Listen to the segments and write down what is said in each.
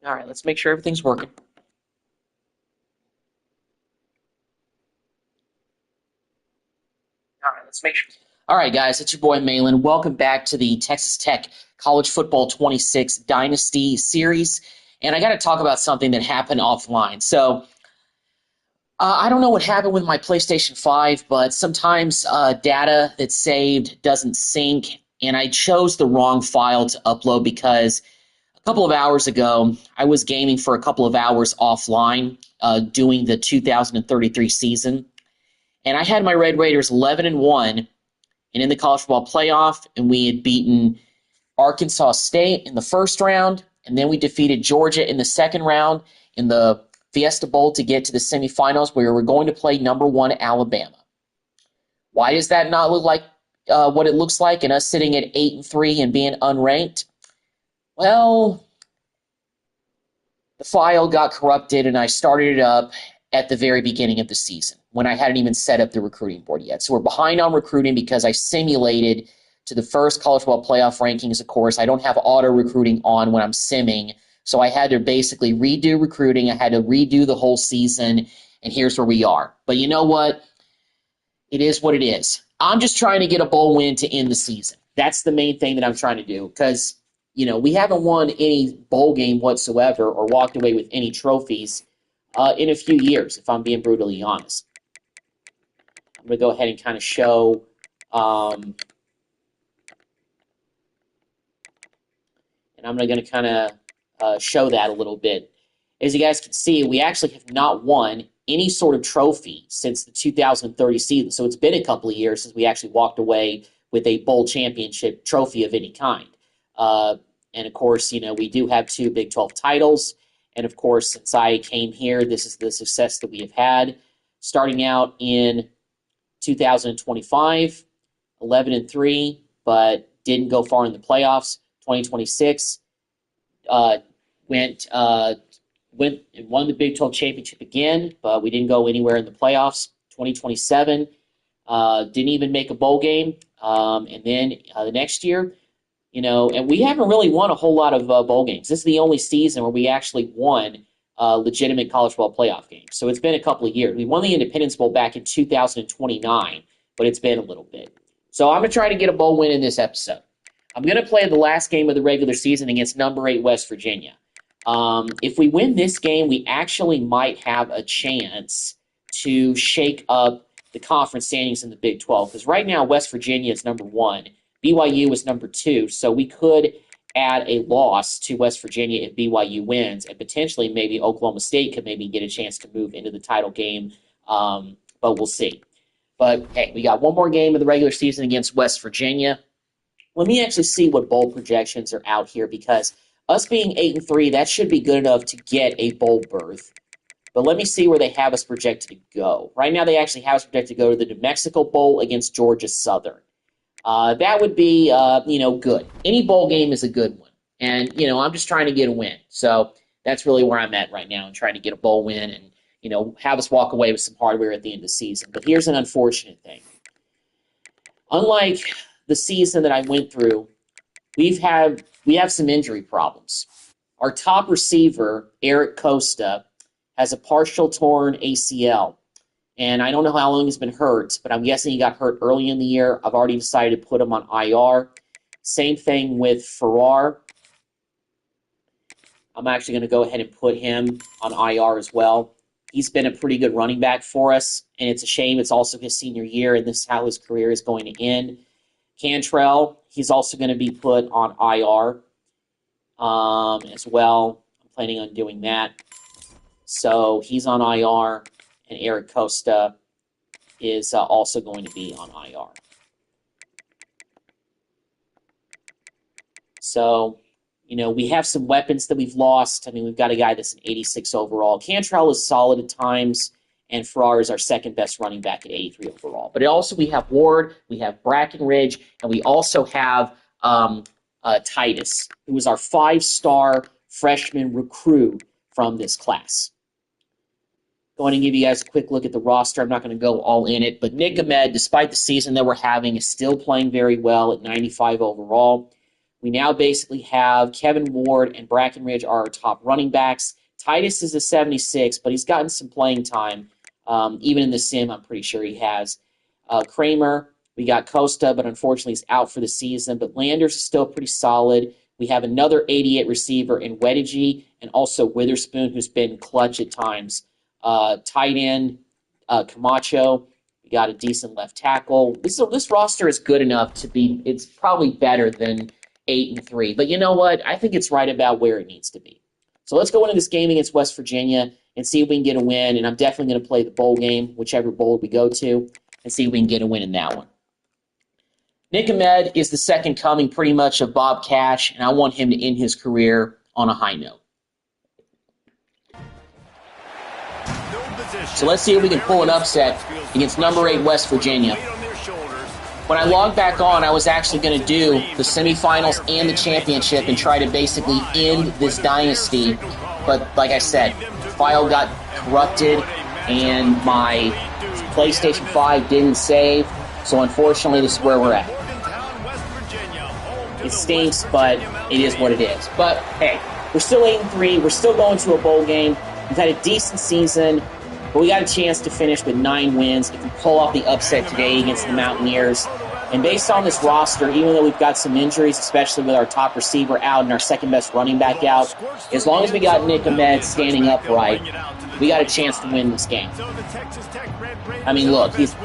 All right, let's make sure everything's working. All right, let's make sure. All right, guys, it's your boy Malin. Welcome back to the Texas Tech College Football 26 Dynasty series. And I got to talk about something that happened offline. I don't know what happened with my PlayStation 5, but sometimes data that's saved doesn't sync. And I chose the wrong file to upload because a couple of hours ago, I was gaming for a couple of hours offline doing the 2033 season. And I had my Red Raiders 11-1 and in the college football playoff, and we had beaten Arkansas State in the first round, and then we defeated Georgia in the second round in the Fiesta Bowl to get to the semifinals where we were going to play number one Alabama. Why does that not look like what it looks like and us sitting at 8-3 and being unranked? Well, the file got corrupted and I started it up at the very beginning of the season when I hadn't even set up the recruiting board yet. So we're behind on recruiting because I simulated to the first college football playoff rankings. Of course, I don't have auto recruiting on when I'm simming. So I had to basically redo recruiting. I had to redo the whole season, and here's where we are. But you know what? It is what it is. I'm just trying to get a bowl win to end the season. That's the main thing that I'm trying to do because, we haven't won any bowl game whatsoever or walked away with any trophies in a few years, if I'm being brutally honest. I'm going to go ahead and kind of show and I'm going to kind of show that a little bit. As you guys can see, we actually have not won any sort of trophy since the 2030 season. So it's been a couple of years since we actually walked away with a bowl championship trophy of any kind. And of course, we do have 2 Big 12 titles. And of course, since I came here, this is the success that we have had. Starting out in 2025, 11-3, but didn't go far in the playoffs. 2026 went and won the Big 12 championship again, but we didn't go anywhere in the playoffs. 2027 didn't even make a bowl game, and then the next year, and we haven't really won a whole lot of bowl games. This is the only season where we actually won legitimate college football playoff games. So it's been a couple of years. We won the Independence Bowl back in 2029, but it's been a little bit. So I'm going to try to get a bowl win in this episode. I'm going to play the last game of the regular season against number 8 West Virginia. If we win this game, we actually might have a chance to shake up the conference standings in the Big 12. Because right now, West Virginia is number 1. BYU is number 2. So we could add a loss to West Virginia if BYU wins. And potentially maybe Oklahoma State could maybe get a chance to move into the title game. But we'll see. But, hey, we got one more game of the regular season against West Virginia. Let me actually see what bowl projections are out here because us being 8-3, that should be good enough to get a bowl berth. But let me see where they have us projected to go. Right now, they actually have us projected to go to the New Mexico Bowl against Georgia Southern. That would be, good. Any bowl game is a good one. And, I'm just trying to get a win. So that's really where I'm at right now and trying to get a bowl win and, have us walk away with some hardware at the end of the season. But here's an unfortunate thing. Unlike the season that I went through, we have some injury problems. Our top receiver, Eric Costa, has a partial torn ACL. And I don't know how long he's been hurt, but I'm guessing he got hurt early in the year. I've already decided to put him on IR. Same thing with Farrar. I'm actually going to go ahead and put him on IR as well. He's been a pretty good running back for us, and it's a shame it's also his senior year, and this is how his career is going to end. Cantrell, he's also going to be put on IR as well. I'm planning on doing that. So he's on IR, and Eric Costa is also going to be on IR. So, we have some weapons that we've lost. I mean, we've got a guy that's an 86 overall. Cantrell is solid at times, and Farrar is our second best running back at 83 overall. But also we have Ward, we have Brackenridge, and we also have Titus, who is our 5-star freshman recruit from this class. Going to give you guys a quick look at the roster. I'm not going to go all in it, but Nick Ahmed, despite the season that we're having, is still playing very well at 95 overall. We now basically have Kevin Ward and Brackenridge are our top running backs. Titus is a 76, but he's gotten some playing time. Even in the sim, I'm pretty sure he has. Kramer, we got Costa, but unfortunately he's out for the season. But Landers is still pretty solid. We have another 88 receiver in Wedigi, and also Witherspoon, who's been clutch at times. Tight end, Camacho. We got a decent left tackle. This roster is good enough to be, it's probably better than 8-3. But you know what? I think it's right about where it needs to be. So let's go into this game against West Virginia and see if we can get a win. And I'm definitely going to play the bowl game, whichever bowl we go to, and see if we can get a win in that one. Nick Ahmed is the second coming pretty much of Bob Cash, and I want him to end his career on a high note. So let's see if we can pull an upset against number 8 West Virginia. When I logged back on, I was actually going to do the semifinals and the championship and try to basically end this dynasty. But like I said, the file got corrupted and my PlayStation 5 didn't save. So unfortunately, this is where we're at. It stinks, but it is what it is. But hey, we're still 8-3. We're still going to a bowl game. We've had a decent season, but we got a chance to finish with 9 wins if we pull off the upset today against the Mountaineers. And based on this roster, even though we've got some injuries, especially with our top receiver out and our second-best running back out, as long as we got Nick Ahmed standing upright, we got a chance to win this game. I mean, look, his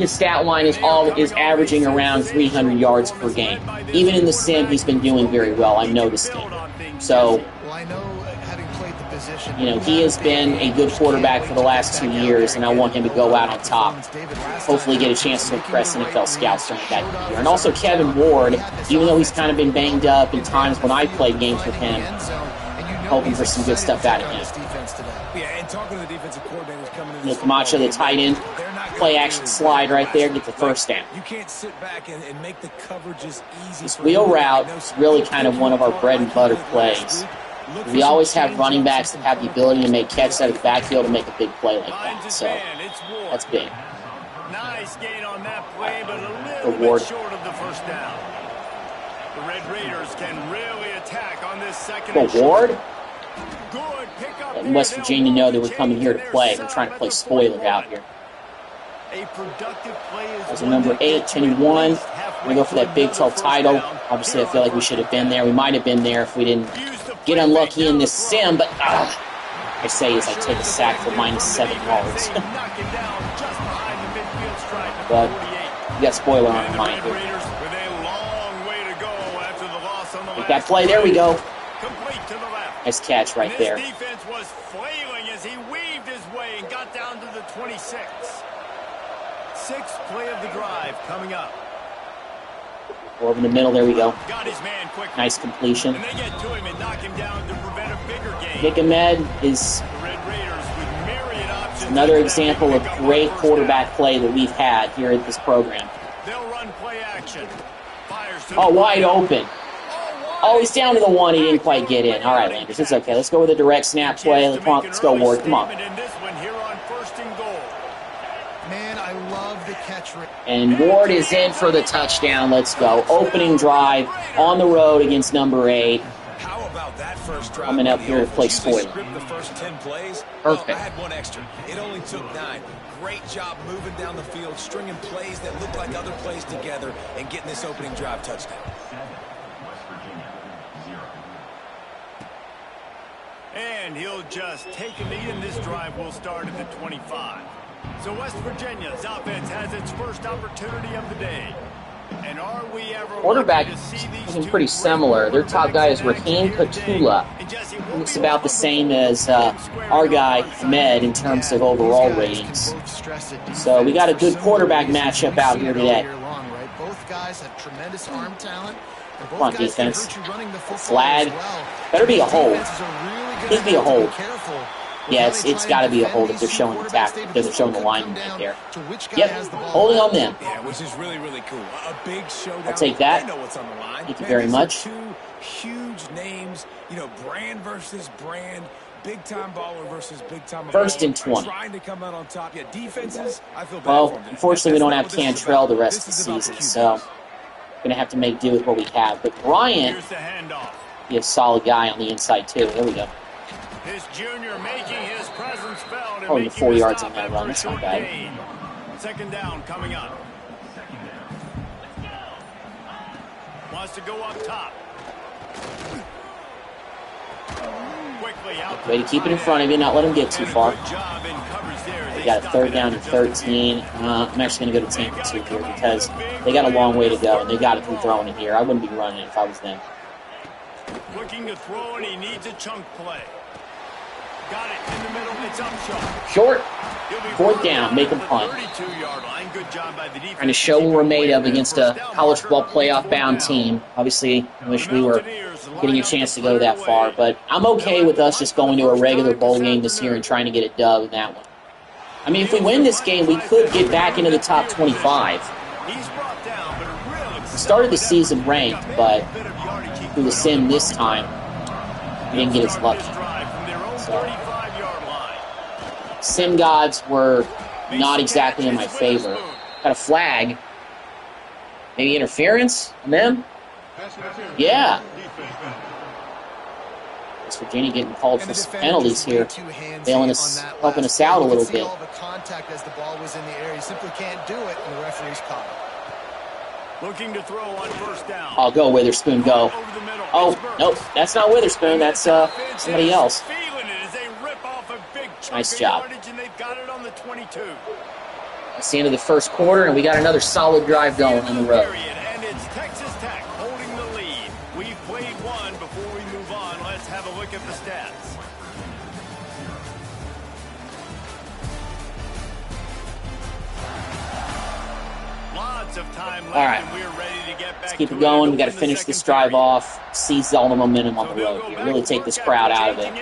stat line is averaging around 300 yards per game. Even in the sim, he's been doing very well. I've noticed it. So, you know, he has been a good quarterback for the last 2 years, and I want him to go out on top. Hopefully get a chance to impress NFL scouts during that year. And also Kevin Ward, even though he's kind of been banged up in times when I played games with him, hoping for some good stuff out of him. Camacho, the tight end, play action slide right there, get the first down. This wheel route is really kind of one of our bread and butter plays. We always have running backs that have the ability to make catches out of the backfield and make a big play like that. So that's big. Nice gain on that play, but a little bit short of the first down. The Red Raiders can really attack on this second and short. Good pickup. Letting West Virginia know that we're coming here to play. We're trying to play spoiler out here. A productive play as a number 8, 10-1. We're going to go for that Big 12 title. Obviously, I feel like we should have been there. We might have been there if we didn't get unlucky in this sim, but I say as I take a sack for -7 yards. But you got spoiler on the mind here. Make that play. There we go. Nice catch right there. His defense was flailing as he weaved his way and got down to the 26. Sixth play of the drive coming up. Over in the middle, there we go. Got his man quickly. Nice completion. And they get to him and knock him down to prevent a bigger gain. Nick Ahmed is another example of great quarterback play that we've had here at this program. They'll run play action. Oh, wide open. Oh, he's down to the 1. He didn't quite get in. All right, Landers, it's okay. Let's go with a direct snap play. Let's go, Ward. Come on. And Ward is in for the touchdown. Let's go. Opening drive on the road against number 8. How about that first drive? Coming up here to play spoiler. The first 10 plays. Perfect. I had one extra. It only took 9. Great job moving down the field, stringing plays that look like other plays together, and getting this opening drive touchdown. And he'll just take a knee, and this drive will start at the 25. So West Virginia's offense has its first opportunity of the day. And are we ever quarterback is pretty similar. Their top guy is Raheem Katula. Looks about the same as our guy, Ahmed, in terms of overall ratings. So we got a good quarterback matchup out here today. Both guys have tremendous arm talent. Come on, defense. Flag. Better be a hold. Please be a hold. Yeah, it's got to be a hold if they're showing the tackle, because they're showing the lineman right there. Yep, holding on them. Yeah, which is really, really cool. A big showdown. I'll take that. I know what's on the line. Thank you very much. Two huge names, you know, brand versus brand, big-time baller versus big-time baller. First and 20. Trying to come out on top. Yeah, defenses, I feel bad well, for them. unfortunately, we don't have Cantrell the rest of the season, so going to have to make do with what we have. But Bryant, Here's the handoff. be a solid guy on the inside, too. There we go. His junior making his presence felt and Probably making 4 the yards stop on that after run. a That's not short bad. gain. Second down coming up. Wants to go up top. Quickly out. Way to keep it in front of you, not let him get too far. They got a third down and 13. I'm actually going to go to 10 for 2 here because they got a long way to go, and they got to be throwing it here. I wouldn't be running it if I was them. Looking to throw, and he needs a chunk play. Got it in the middle. It's up short. Short. Fourth down. Make them punt. 32-yard line. Good job by the defense. Trying to show what we're made of against a college football playoff-bound team. Obviously, I wish we were getting a chance to go that far, but I'm okay with us just going to a regular bowl game this year and trying to get a dub in that one. I mean, if we win this game, we could get back into the top 25. We started the season ranked, but through the sim this time, we didn't get as lucky. So, sim gods were not exactly in my favor. Got a flag. Maybe interference on them? Yeah. West Virginia getting called for some penalties here, helping us out a little bit. Looking to throw on first down. I'll go Witherspoon, go. Oh, nope, that's not Witherspoon, that's somebody else. Nice job. It's the end of the first quarter, and we got another solid drive going on the road. And it's Texas Tech holding the lead. We've played one before we move on. Let's have a look at the stats. Lots of time left, all right, and we're ready to get back. Let's keep it going. We got to finish this drive off, seize all the momentum on the road here, really take this crowd out of it.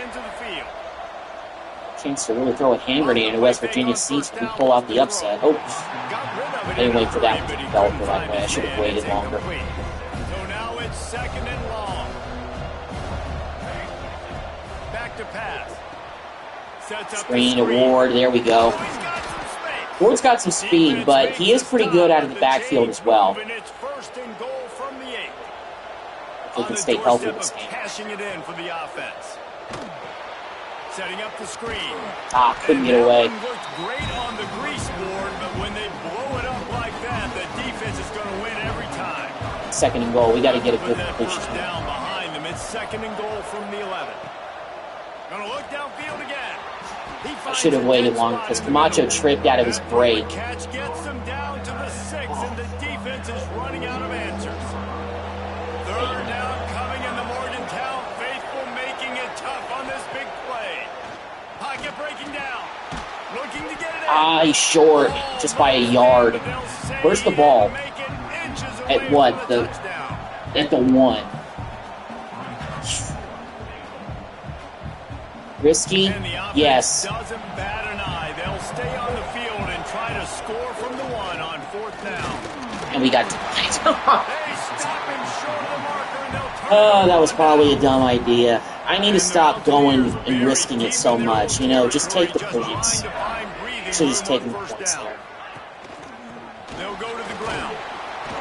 Chance to really throw a hand grenade into West Virginia seats if we pull out the upset. Oh, I didn't wait for that one to develop the right way. I should have waited longer. So now it's second and long. Back to pass. Screen to Ward. There we go. Ward's got some speed, but he is pretty good out of the backfield as well. If he can stay healthy this game. Setting up the screen. Couldn't get away. Looked great on the grease board, but when they blow it up like that, the defense is going to win every time. Second and goal. We got to get a good completion. Down behind them. It's second and goal from the 11. Going to look downfield again. I should have waited longer because Camacho tripped out of his break. Catch gets them down to the 6, and the defense is running out of answers. Third down coming in the Morgantown faithful, making it tough on this big play. Pocket breaking down. Looking to get it in. He's short, just by a yard. Where's the ball? At what? At the 1. Risky? Yes. Doesn't bat an eye. They'll stay on the field and try to score from the 1 on fourth down. And we got They stop him short of the marker, and they'll turn. Oh, that was probably a dumb idea. I need to stop going and risking it so much. You know, just take the points. Should have just taken the points there. They'll go to the ground.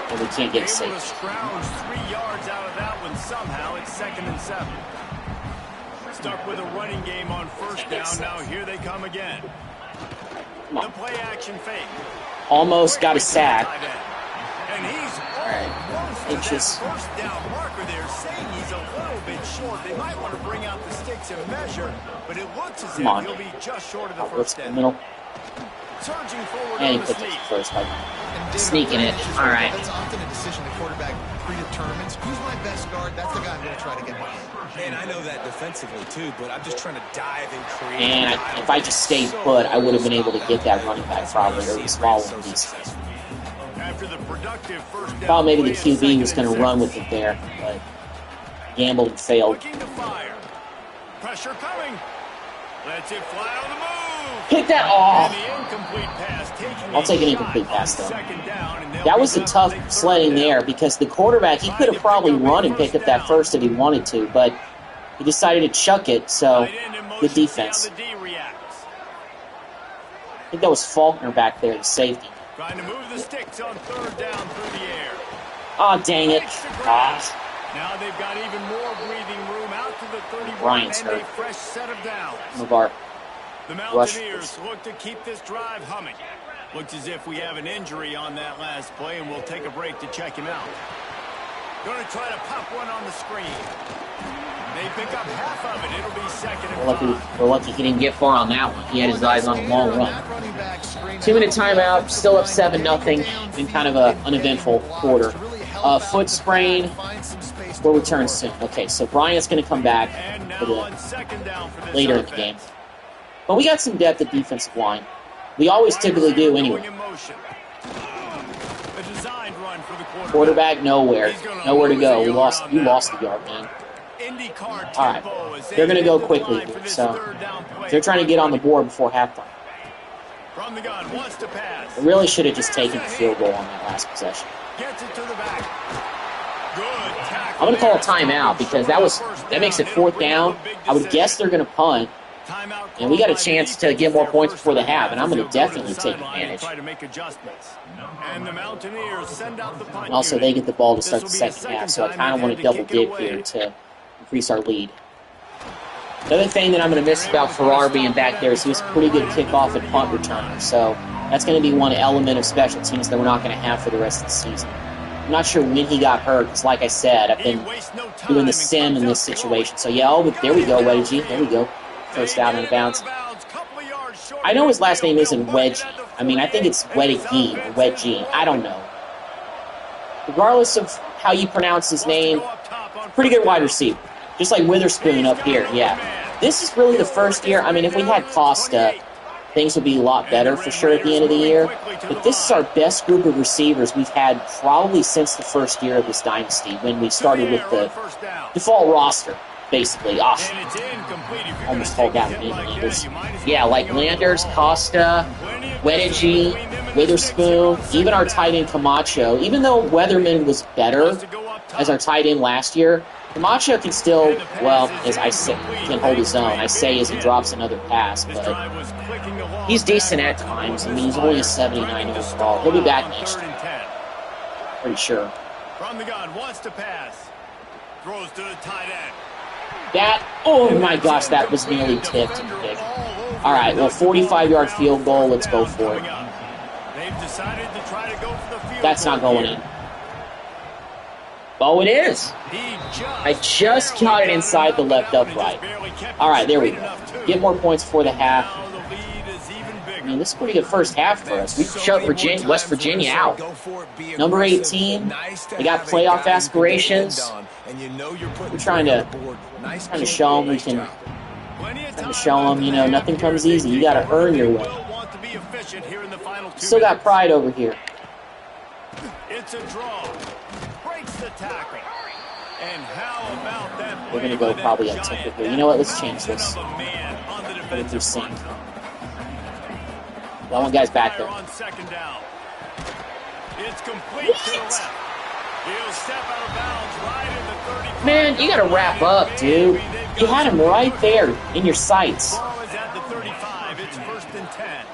And we can't get a safe. Able to scrounge 3 yards out of that one somehow. It's second and 7. Stuck with a running game on first down. Now here they come again. The play action fake. Almost got a sack. And he's Inches. first down marker there, saying he's a little bit short. They might want to bring out the sticks and measure, but it looks as if he'll be just short of the first down. Middle. Surging forward And he on the puts it sneak. first by sneaking it. All right. That's often a decision the quarterback predetermines. Who's my best guard? That's the guy I'm going to try to get behind. And I know that defensively too, but I'm just trying to dive and create. And if I just stayed put, I would have been able to get that running back probably, or he's following these. After the productive first down Thought maybe the play, QB was going to run with it there, but gambled and failed. looking to fire. Pressure coming. Lets it fly on the move. Pick that And off. the incomplete pass taking I'll take an a incomplete shot pass, on though. second down, and they'll That was be a up tough to third sledding down. there because the quarterback, he could have probably run and picked up that first if he wanted to, but he decided to chuck it, so Right in and good motions defense. down, the D reacts. I think that was Faulkner back there, the safety. Trying to move the sticks on third down through the air. Oh, dang it. Now they've got even more breathing room out to the 31 Bryant's and hurt. a fresh set of downs. Some of our The rush. Mountaineers look to keep this drive humming. Looks as if we have an injury on that last play, and we'll take a break to check him out. Going to try to pop one on the screen. They pick up half of it. It'll be second and 5. We're lucky he didn't get far on that one. He had his eyes on a long run. 2-minute timeout, still up 7-0. Been kind of an uneventful quarter. Foot sprain. Will return soon. Okay, so Bryant's going to come back for later in the game. But we got some depth at defensive line. We always typically do anyway. Quarterback nowhere. Nowhere to go. You lost the yard, man. All right. They're going to go quickly here, so they're trying to get on the board before halftime. They really should have just taken the field goal on that last possession. I'm going to call a timeout because that makes it 4th down. I would guess they're going to punt. And we got a chance to get more points before the half, and I'm going to definitely take advantage. And also, they get the ball to start the second half, so I kind of want to double dip here to increase our lead. The other thing that I'm going to miss about Farrar being back there is he was a pretty good kickoff and punt returner, so that's going to be one element of special teams that we're not going to have for the rest of the season. I'm not sure when he got hurt, because like I said, I've been doing the sim in this situation. So yeah, there we go, Wedgie. There we go. First out and bounce. I know his last name isn't Wedgie. I mean, I think it's Wedgie or Wedgie. I don't know. Regardless of how you pronounce his name, pretty good wide receiver. Just like Witherspoon up here, yeah. This is really the first year. I mean, if we had Costa, things would be a lot better for sure at the end of the year. But this is our best group of receivers we've had probably since the first year of this dynasty, when we started with the default roster. Basically, almost called out Landers. Yeah, like Landers, Costa, Wedgie, Witherspoon, even our tight end Camacho. Even though Weatherman was better as our tight end last year, Camacho can still, well, as I say, can hold his own. I say as he drops another pass, but he's decent at times. I mean, he's only a 79 overall. He'll be back next year. Pretty sure. From the gun, wants to pass. Throws to the tight end. Oh my gosh, that was nearly tipped. All right, well, 45-yard field goal. Let's go for it. That's not going in. Oh, it is. I just got it inside the left upright. All right, there we go. Get more points before the half. I mean, this is a pretty good first half for us. We've shut West Virginia out. Number 18, they got playoff aspirations. We're trying to show them we can. Trying to show them, you know, nothing comes easy. You got to earn your way. Still got pride over here. It's a draw. Breaks the tackle. And how about that? We're gonna go probably up tempo here. You know what? Let's change this. Put it through sync. That one guy's back there. It's complete to the left. He'll step out of bounds right in the 30. Man, you gotta wrap up, dude. You had him right there in your sights. Ball is at the 35. It's 1st and 10.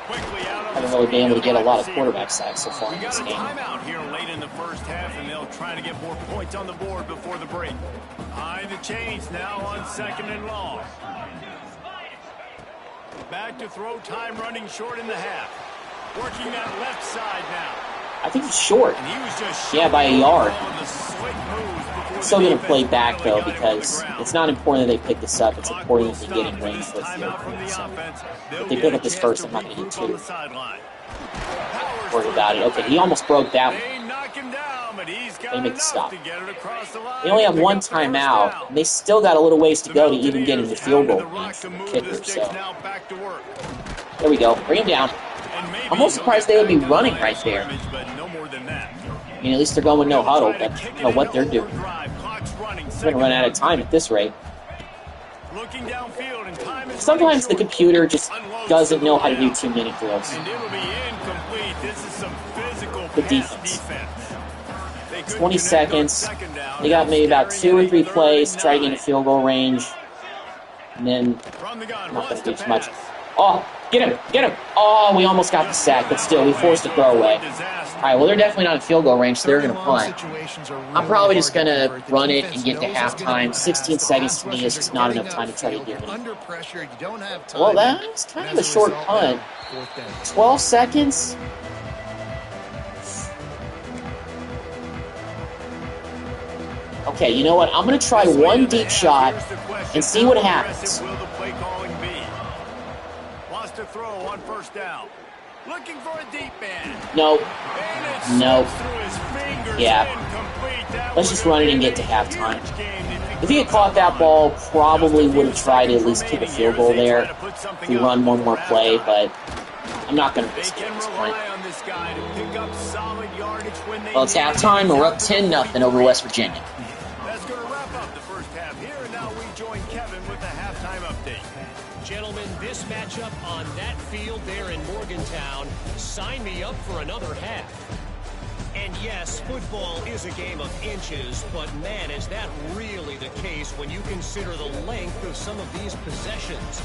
Quickly out on Haven't really been able to get a lot of quarterback sacks so far in this game. Timeout here late in the first half, and they'll try to get more points on the board before the break. Behind the chains now on 2nd and long. Back to throw, time running short in the half. Working that left side now. I think he's short. And he was just Yeah, by a yard. I'm Still going to play back, though, because it's not important that they pick this up. It's important that they get in range for the field. So if they pick up this first, I'm not going to get two. Worry about it. Okay, he almost broke that one. They make the stop. They only have one timeout, and they still got a little ways to go to even get into field goal range from the kicker. So there we go. Bring him down. I'm almost surprised they would be running right there. I mean, at least they're going no huddle, but I don't know what they're doing. They're going to run out of time at this rate. Sometimes the computer just doesn't know how to do 2-minute drills. The defense. 20 seconds. They got maybe about 2 or 3 plays to try to get into field goal range. And then, I'm not going to do too much. Oh, Get him! Get him! Oh, we almost got the sack, but still, we forced a throwaway. All right, well, they're definitely not in field goal range, so they're going to punt. I'm probably just going to run it and get to halftime. 16 seconds to me is just not enough time to try to get it. Well, that's kind of a short punt. 12 seconds? Okay, you know what? I'm going to try one deep shot and see what happens. Wants to throw on first down. Looking for a deep man. Nope. Nope. Yeah. Let's just run it and get to halftime. If he had caught that ball, probably would have tried to at least kick a field goal there. If we run one more play, but I'm not going to risk it at this point. Well, it's halftime. We're up 10-0 over West Virginia. That's going to wrap up the first half here. And now we join Kevin with the halftime update. Gentlemen, this matchup on that field there in Morgantown, sign me up for another half. And yes, football is a game of inches, but man, is that really the case when you consider the length of some of these possessions.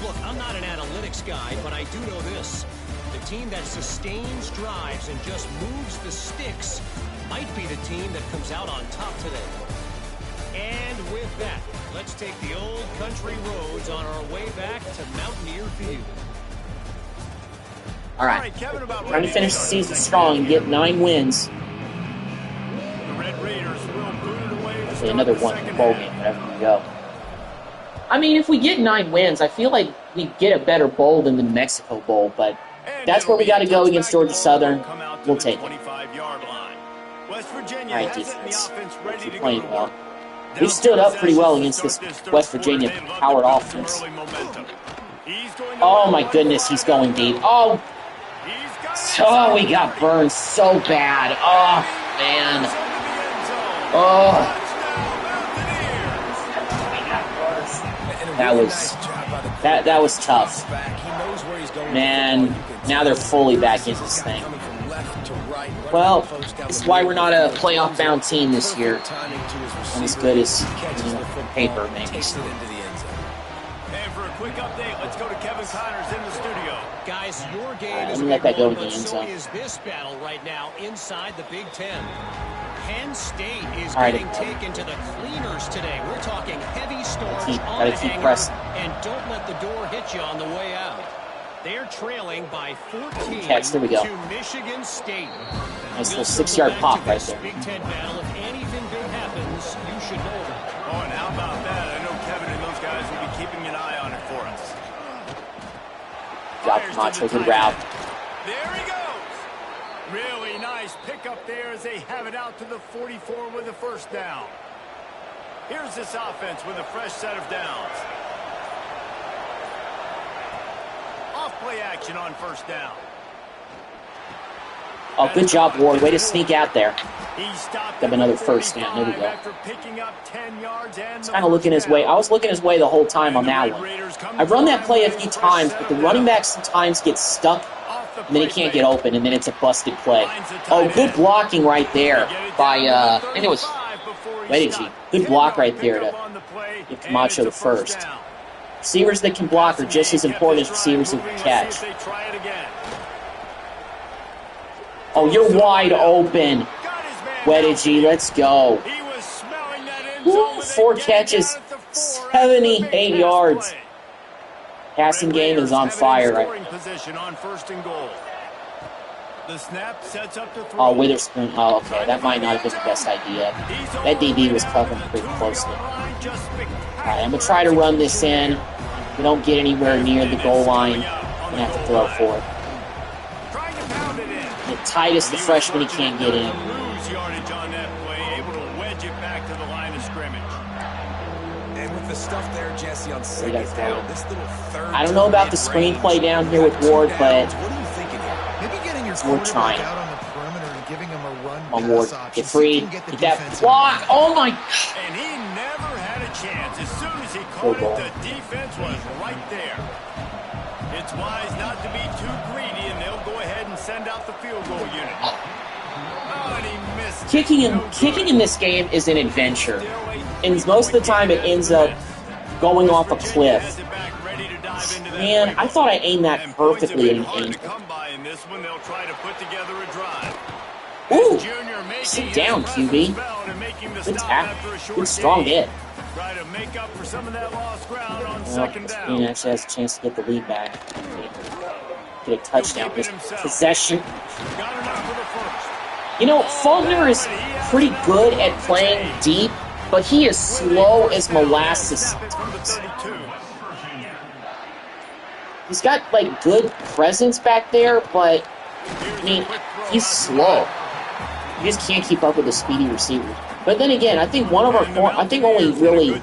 Look, I'm not an analytics guy, but I do know this. The team that sustains drives and just moves the sticks might be the team that comes out on top today. And with that, let's take the old country roads on our way back to Mountaineer Field. All right, trying to finish the season strong and get 9 wins. Hopefully another one bowl game wherever we go. I mean, if we get 9 wins, I feel like we get a better bowl than the New Mexico Bowl, but that's where we got to go against Georgia Southern. We'll take it. All right, defense. Keep playing well. We've stood up pretty well against this West Virginia powered offense. Oh my goodness, he's going deep. Oh, we got burned so bad. Oh, man. Oh. That was tough. Man, now they're fully back into this thing. Well, this is why we're not a playoff-bound team this year. And as good as paper, maybe. And for a quick update, let's go to Kevin Connors in the studio. Guys, your game is let that go in the but end so zone. is this battle right now inside the Big Ten. Penn State is All right, getting taken to the cleaners today. We're talking heavy starch on gotta the keep hanger, pressing. and don't let the door hit you on the way out. They're trailing by 14 Catch, there we go. to Michigan State. Nice little We'll 6-yard circle pop back right to there. this Big Ten battle. If anything big happens, you should know about it. Oh, and how about that? I know Kevin and those guys will be keeping an eye on it for us. Drop Camacho, good route. There he goes. Really nice pickup there as they have it out to the 44 with a first down. Here's this offense with a fresh set of downs. Off-play action on first down. Oh, good job, Ward. Way to sneak out there. He stopped Got another first down. There we go. after picking up 10 yards and He's kind of looking his way. I was looking his way the whole time on that one. I've run that play a few times, but the running back sometimes gets stuck, and then he can't get open, and then it's a busted play. Oh, good blocking right there by, I think it was Wedgie. Good block right there to give Camacho the first. Receivers that can block are just as important as receivers who can catch. Oh, you're wide open. Wedgie, let's go. Woo, 4 catches, 78 yards. Passing game is on fire right now. Oh, Witherspoon. Oh, okay. That might not have been the best idea. That DB was covering pretty closely. All right, I'm going to try to run this in. If we don't get anywhere near the goal line, I'm going to have to throw for it. The tightest the freshman he can't get in. Stuff there, Jesse, on second down. This little third I don't know about the screenplay down here with Ward, but what are you thinking here? Maybe getting your we're trying. out on the perimeter and giving him a run On Ward, pass get option. free, So you can get the get that defense block. involved. Oh my! And he never had a chance. As soon as he caught it, the defense was right there. It's wise not to be too greedy, and they'll go ahead and send out the field goal unit. Oh, and he missed. Kicking in this game is an adventure, and most of the time it ends up going off a cliff. Man, I thought I aimed that And points have perfectly been and hard to aimed. come by in this one. They'll try to put together a drive. Ooh! Junior making Sit his down, presence QB. felt and making the Good stop tackle. after a short Good strong gain. hit. Try to make up for some of that lost ground on Well, second Spain down. actually has a chance to get the lead back. Get a touchdown. He'll keep it This himself. possession. Got enough for the first. You know, Faulkner is pretty good at playing deep, but he is slow as molasses Snap it from the sometimes. 32. He's got, like, good presence back there, but, I mean, he's slow. You just can't keep up with the speedy receivers. But then again, I think one of our I think only really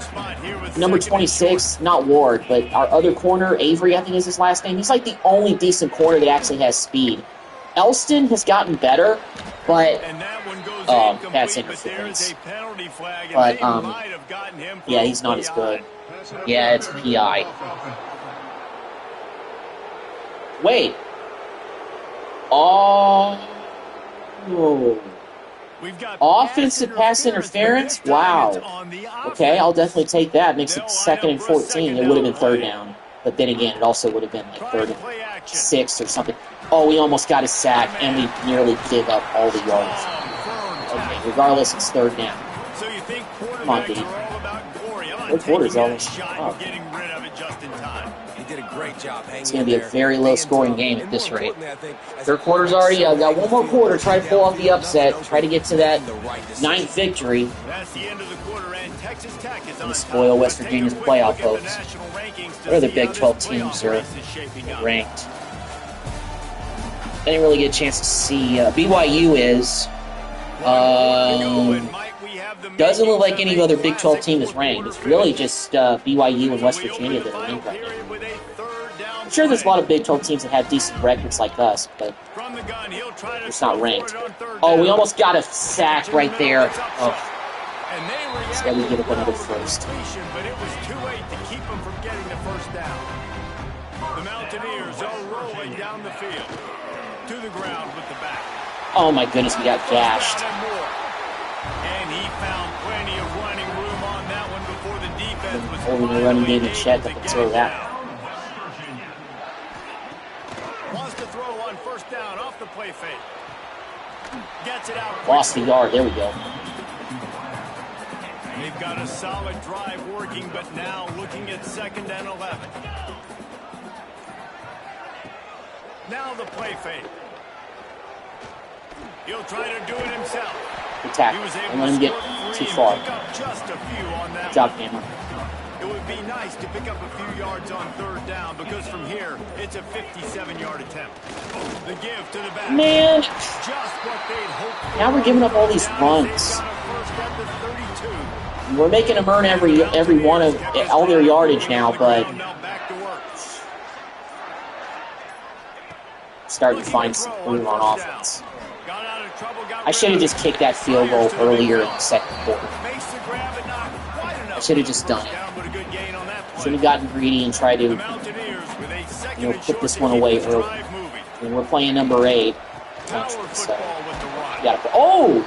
number 26, not Ward, but our other corner, Avery, I think is his last name. He's like the only decent corner that actually has speed. Elston has gotten better, but that's interference. But yeah, he's not as good. Yeah, it's PI. Wait. Oh. Offensive pass interference? Wow. Okay, I'll definitely take that. Makes it 2nd and 14. It would have been 3rd down. But then again, it also would have been like 3rd and 6 or something. Oh, we almost got a sack, and we nearly gave up all the yards. Okay, regardless, it's 3rd down. Come on, dude. 4 quarters almost. Oh. He did a great job hanging. It's going to be a very low-scoring game at this rate. 3rd quarter's already. I've got one more quarter. Try to pull off the upset. Try to get to that 9th victory. And spoil West Virginia's playoff hopes. What other Big 12 teams are ranked? I didn't really get a chance to see. BYU is. Doesn't look like any other Big 12 team is ranked. It's really just BYU and West Virginia that are ranked right now. I'm sure there's a lot of Big 12 teams that have decent records like us, but it's not ranked. Oh, we almost got a sack right there. Oh. Instead, we give up another first. But it was too late to keep them from getting the first down. The Mountaineers are rolling down the field to the ground with the back. Oh my goodness, we got gashed. And he found plenty of running room on that one before the defense was holding the running game in check, but throw that. Wants to throw on first down off the play fake. Gets it out. Lost the yard. There we go. They've got a solid drive working, but now looking at 2nd and 11. Now the play fake. He'll try to do it himself. Good tackle. Don't let him get too far. Just a few on that. Good job, Hammer. It would be nice to pick up a few yards on 3rd down because from here, it's a 57-yard attempt. The give to the back. Man. Just what they'd hoped for. Now we're giving up all these runs. We're making them earn every one of all their yardage now, but starting to find some room on offense. I should have just kicked that field goal earlier in the 2nd quarter. I should have just done it. Should have gotten greedy and tried to, put this one away early. I mean, we're playing number 8, so gotta. Oh!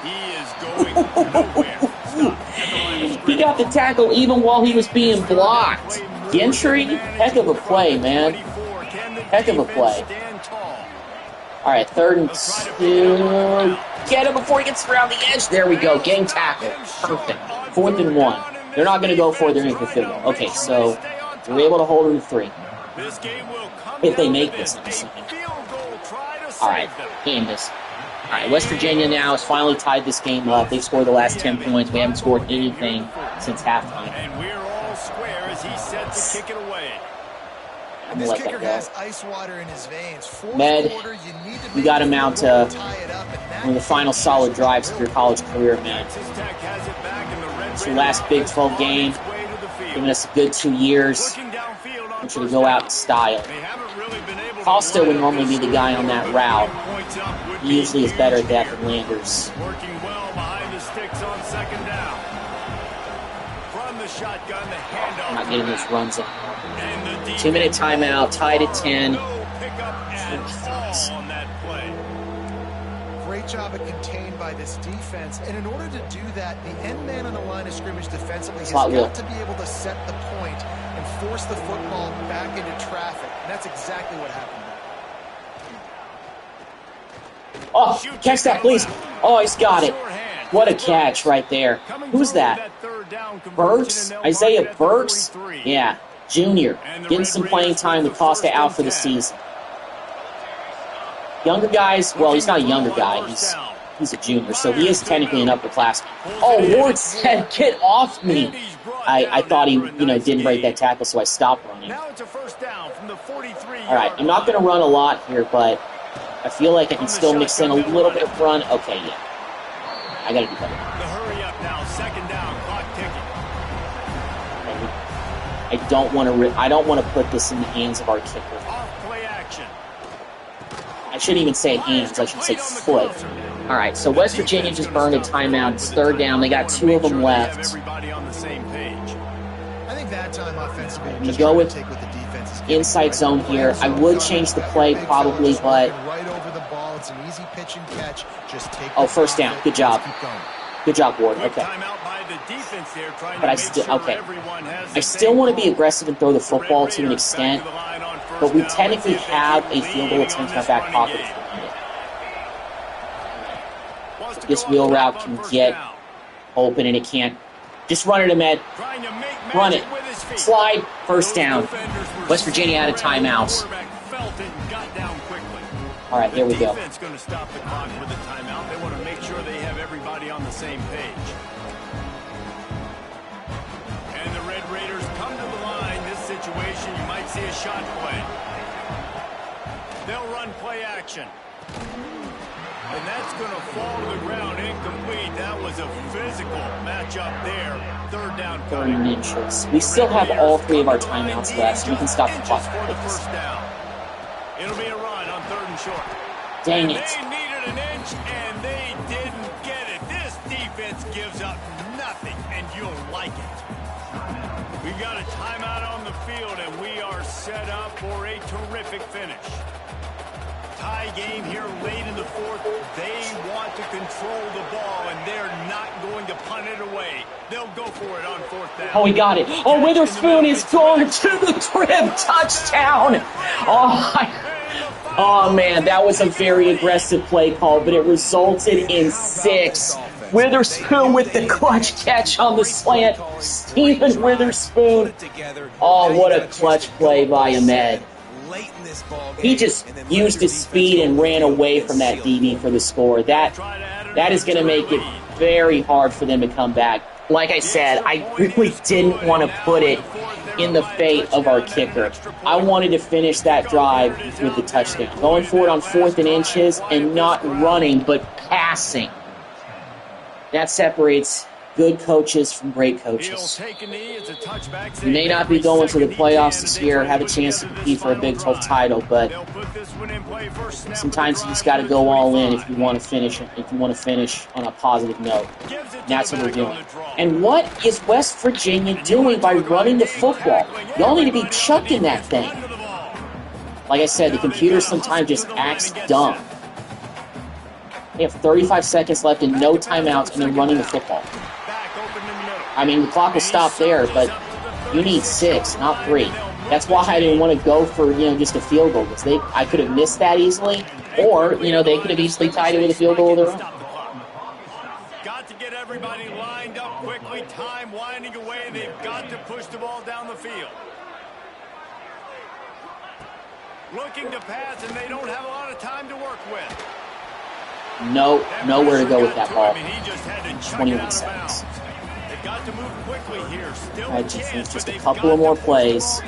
He got the tackle even while he was being blocked. Gentry, heck of a play, man. Heck of a play. All right, 3rd and 2. Get him before he gets around the edge. There we go. Game tackle. Perfect. 4th and 1. They're not going to go for it. They're going to field goal. Okay, so we're able to hold them to 3. If they make this, I'm assuming. All right, game this. All right, West Virginia now has finally tied this game up. They've scored the last 10 points. We haven't scored anything since halftime. And we're all square as he set to kick it away. I'm going to let that go. Has ice water in his veins. Med, you got him out to one of the final solid drives of your college career, man. It's your last Big 12 game, giving us a good 2 years. I want you to go out in style. Costa would normally be the guy on that route. He usually is better at that than Landers. Working well behind the sticks on 2nd down. From the shotgun, the handoff. I'm not getting those runs in. 2-minute timeout, tied at 10. great job at contained by this defense. And in order to do that, the end man on the line of scrimmage defensively has got to be able to set the point and force the football back into traffic. And that's exactly what happened there. Oh, catch that, please. Oh, he's got it. What a catch right there. Who's that? Burks? Isaiah Burks? Yeah, junior. Getting some playing time with Costa out for the season. Younger guys, well, he's not a younger guy. He's a junior, so he is technically an upperclassman. Oh, Ward said, get off me. I thought he, didn't break that tackle, so I stopped running. All right, I'm not going to run a lot here, but I feel like I can still mix in a little bit of run. Okay, yeah. I got to do better. The hurry up now, second down, clock ticking. I don't want to put this in the hands of our kicker. Off play action. I shouldn't even say hands, I should say foot. All right, so West Virginia just burned a timeout. It's third down. They got 2 of them left. Everybody on the same page. I think that time offensively, You go with inside zone here. I would change the play probably, but right over the ball. It's an easy pitch and catch. Just take first down. Good job. Good job, Ward. Okay. But I still want to be aggressive and throw the football to an extent, but we technically have a field goal attempt in our back pocket if we need it. This wheel route can get open and it can't. Just run it, Ahmed. Run it. Slide. First down. West Virginia out of timeouts. All right, here we go. Defense going to stop the clock with a timeout. They want to make sure they have everybody on the same page. And the Red Raiders come to the line. This situation, you might see a shot play. They'll run play action. And that's going to fall to the ground incomplete. That was a physical matchup there. Third down. 30 inches. We still have all 3 of our timeouts left, so we can stop the clock. It'll be a run on third and short. Dang it. They needed an inch, and they didn't get it. This defense gives up nothing, and you'll like it. We've got a timeout on the field, and we are set up for a terrific finish. Tie game here late in the fourth. They want to control the ball, and they're not going to punt it away. They'll go for it on fourth down. Oh, we got it. Oh, Witherspoon is going to the crib. Touchdown. Oh, man, that was a very aggressive play call, but it resulted in 6. Witherspoon with the clutch catch on the slant. Stephen Witherspoon. Oh, what a clutch play by Ahmed. He just used his speed and ran away from that DB for the score. That is going to make it very hard for them to come back. Like I said, I really didn't want to put it in the fate of our kicker. I wanted to finish that drive with the touchdown. Going for it on 4th and inches and not running, but passing. That separates good coaches from great coaches. We may not be going to the playoffs this year, have a chance to compete for a Big 12 title, but sometimes you just got to go all in if you want to finish. If you want to finish on a positive note, and that's what we're doing. And what is West Virginia doing by running the football? Y'all need to be chucking that thing. Like I said, the computer sometimes just acts dumb. They have 35 seconds left and no timeouts, and they're running the football. I mean, the clock will stop there, but you need 6, not 3. That's why I didn't want to go for, just a field goal, because I could have missed that easily, or, they could have easily tied it with a field goal of their own. Got to get everybody lined up quickly, time winding away, they've got to push the ball down the field. Looking to pass, and they don't have a lot of time to work with. Nowhere to go with that ball. 21 seconds. Got to move quickly here. Still All right, defense, just a couple of more plays.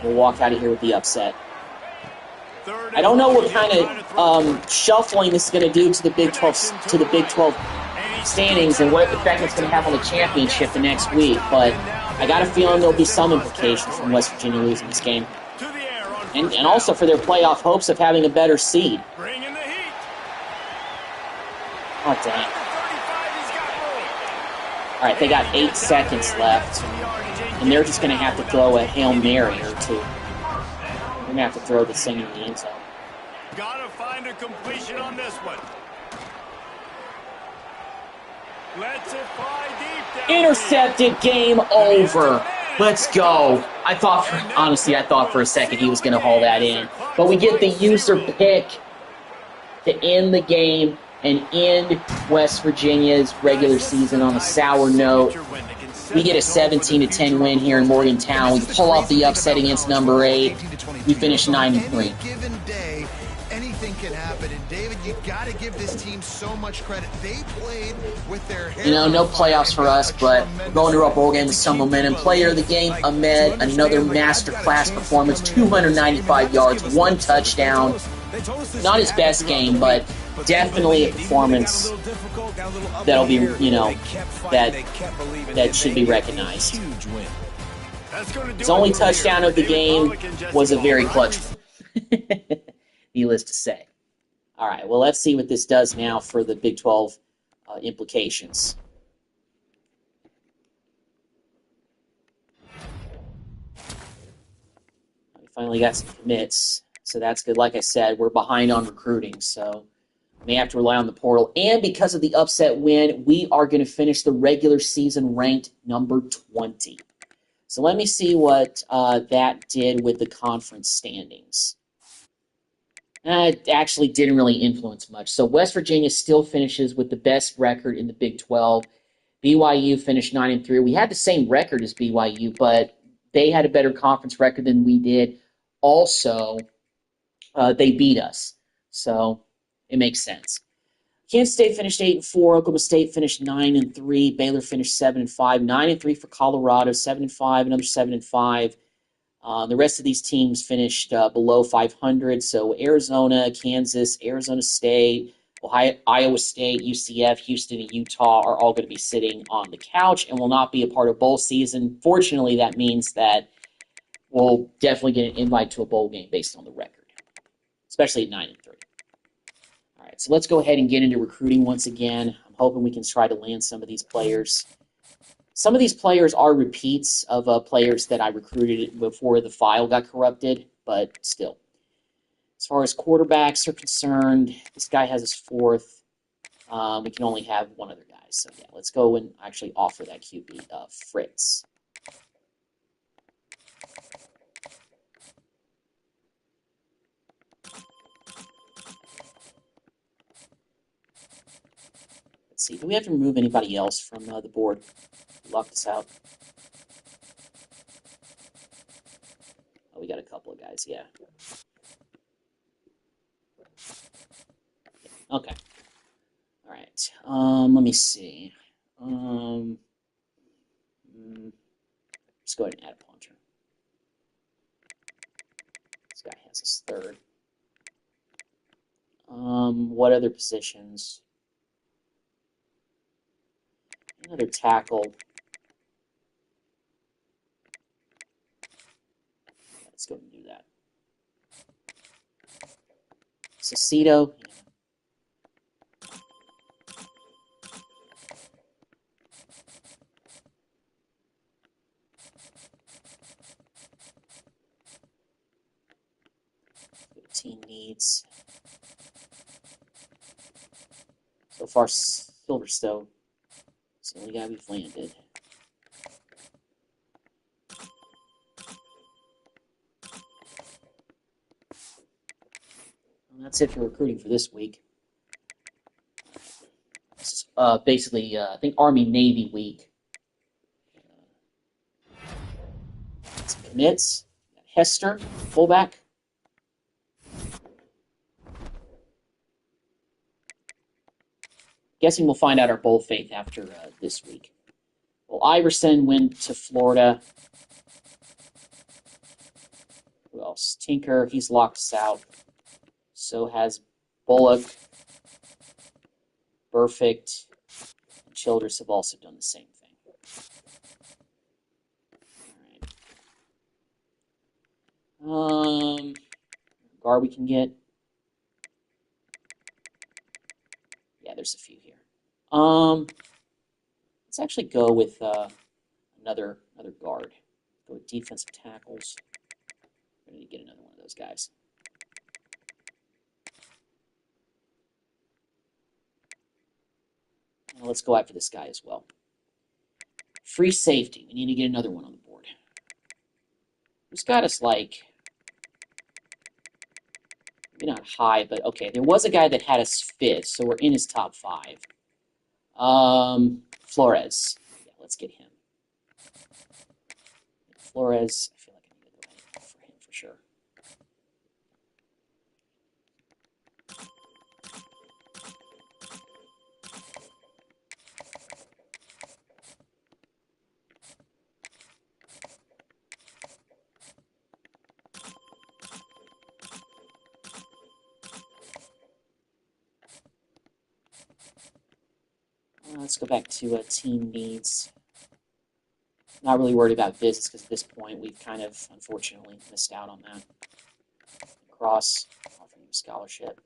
We'll walk out of here with the upset. I don't know what kind of shuffling this is going to do to the Big 12 standings and what effect it's going to have on the championship the next week. But I got a feeling there'll be some implications from West Virginia losing this game, and also for their playoff hopes of having a better seed. Oh, dang. All right, they got 8 seconds left, and they're just going to have to throw a Hail Mary or 2. They're going to have to throw this thing in the end zone. Got to find a completion on this one. Lets it fly deep down. Intercepted, game over. Let's go. I thought for a second he was going to haul that in. But we get the user pick to end the game and end West Virginia's regular season on a sour note. We get a 17-10 win here in Morgantown. We pull off the upset against number 8. We finish 9-3. Anything can happen, and David, you got to give this team so much credit. They played with their hair. No playoffs for us, but going to our bowl game with some momentum. Player of the game, Ahmed, another masterclass performance, 295 yards, 1 touchdown. Not his best game, but definitely a performance that'll be, that should be recognized. His only touchdown of the game was a very clutch one. Needless to say. All right, well, let's see what this does now for the Big 12 implications. We finally got some commits, so that's good. Like I said, we're behind on recruiting, so we may have to rely on the portal. And because of the upset win, we are going to finish the regular season ranked number 20. So let me see what that did with the conference standings. It actually didn't really influence much. So West Virginia still finishes with the best record in the Big 12. BYU finished 9-3. We had the same record as BYU, but they had a better conference record than we did. Also, they beat us. So it makes sense. Kansas State finished 8-4. Oklahoma State finished 9-3. Baylor finished 7-5. 9-3 for Colorado. 7-5. Another 7-5. The rest of these teams finished below 500. So Arizona, Kansas, Arizona State, Ohio, Iowa State, UCF, Houston, and Utah are all going to be sitting on the couch and will not be a part of bowl season. Fortunately, that means that we'll definitely get an invite to a bowl game based on the record, especially at 9-3. All right, so let's go ahead and get into recruiting once again. I'm hoping we can try to land some of these players. Some of these players are repeats of players that I recruited before the file got corrupted, but still. As far as quarterbacks are concerned, this guy has his 4th. We can only have one other guy. So, yeah, let's go and actually offer that QB, Fritz. Let's see. Do we have to remove anybody else from the board? Lock this out. Oh, we got a couple of guys, yeah. Okay. All right. Let me see. Let's go ahead and add a puncher. This guy has his 3rd. What other positions? Another tackle. Let's go and do that. Cicito. 15 needs. So far, Silverstone. It's the only guy we've landed. And that's it for recruiting for this week. This is basically, I think, Army-Navy week. Some commits. Hester, fullback. Guessing we'll find out our bold faith after this week. Well, Iverson went to Florida. Who else? Tinker, he's locked us out. So has Bullock, Perfect, and Childress have also done the same thing. All right. Guard we can get. Yeah, there's a few here. Let's actually go with another guard. Go with defensive tackles. We're going to get another one of those guys. Let's go after this guy as well. Free safety. We need to get another one on the board. Who's got us like... Maybe not high, but okay. There was a guy that had us 5th, so we're in his top 5. Flores. Yeah, let's get him. Flores, I feel like I need to go ahead for him for sure. Let's go back to team needs. Not really worried about business because at this point we've kind of, unfortunately, missed out on that. Cross, offering him scholarship.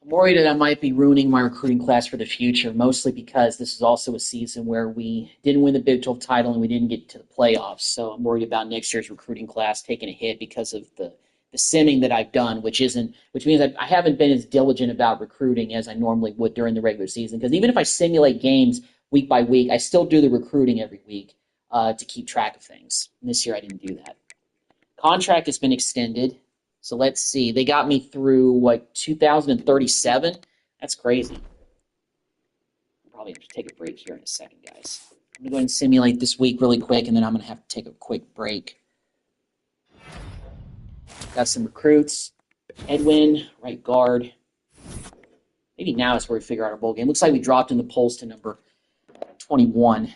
I'm worried that I might be ruining my recruiting class for the future, mostly because this is also a season where we didn't win the Big 12 title and we didn't get to the playoffs. So I'm worried about next year's recruiting class taking a hit because of the simming that I've done, which means I haven't been as diligent about recruiting as I normally would during the regular season. Because even if I simulate games week by week, I still do the recruiting every week to keep track of things. And this year I didn't do that. Contract has been extended. So let's see. They got me through, 2037? That's crazy. I'll probably have to take a break here in a second, guys. I'm going to go ahead and simulate this week really quick, and then I'm going to have to take a quick break. Got some recruits. Edwin, right guard. Maybe now is where we figure out our bowl game. Looks like we dropped in the polls to number 21.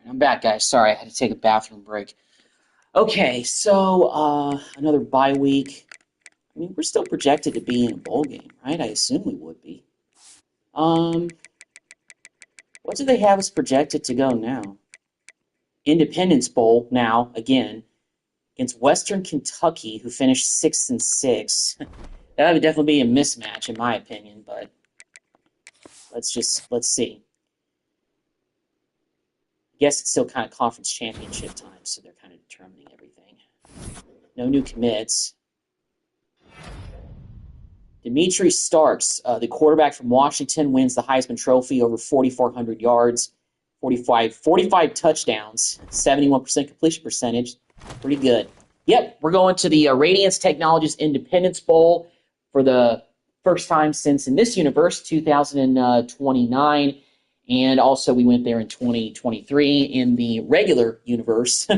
I'm back, guys. Sorry, I had to take a bathroom break. Okay, so another bye week. I mean, we're still projected to be in a bowl game, right? I assume we would be. What do they have us projected to go now? Independence Bowl now, again, against Western Kentucky, who finished 6-6. That would definitely be a mismatch, in my opinion, but let's see. I guess it's still kind of conference championship time, so they're kind of determining everything. No new commits. Dimitri Starks, the quarterback from Washington, wins the Heisman Trophy over 4,400 yards, 45 touchdowns, 71% completion percentage. Pretty good. Yep, we're going to the Radiance Technologies Independence Bowl for the first time since, in this universe, 2029. And also we went there in 2023 in the regular universe.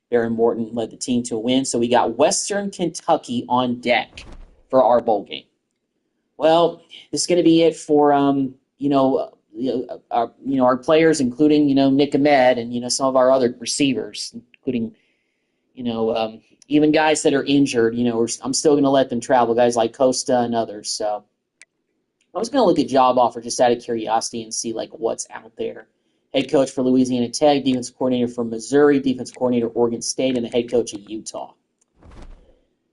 Baron Morton led the team to a win. So we got Western Kentucky on deck for our bowl game. Well, this is going to be it for our players, including Nick Ahmed and some of our other receivers, including even guys that are injured. I'm still going to let them travel, guys like Costa and others. So I was going to look at job offer just out of curiosity and see what's out there. Head coach for Louisiana Tech, defense coordinator for Missouri, defense coordinator Oregon State, and the head coach of Utah.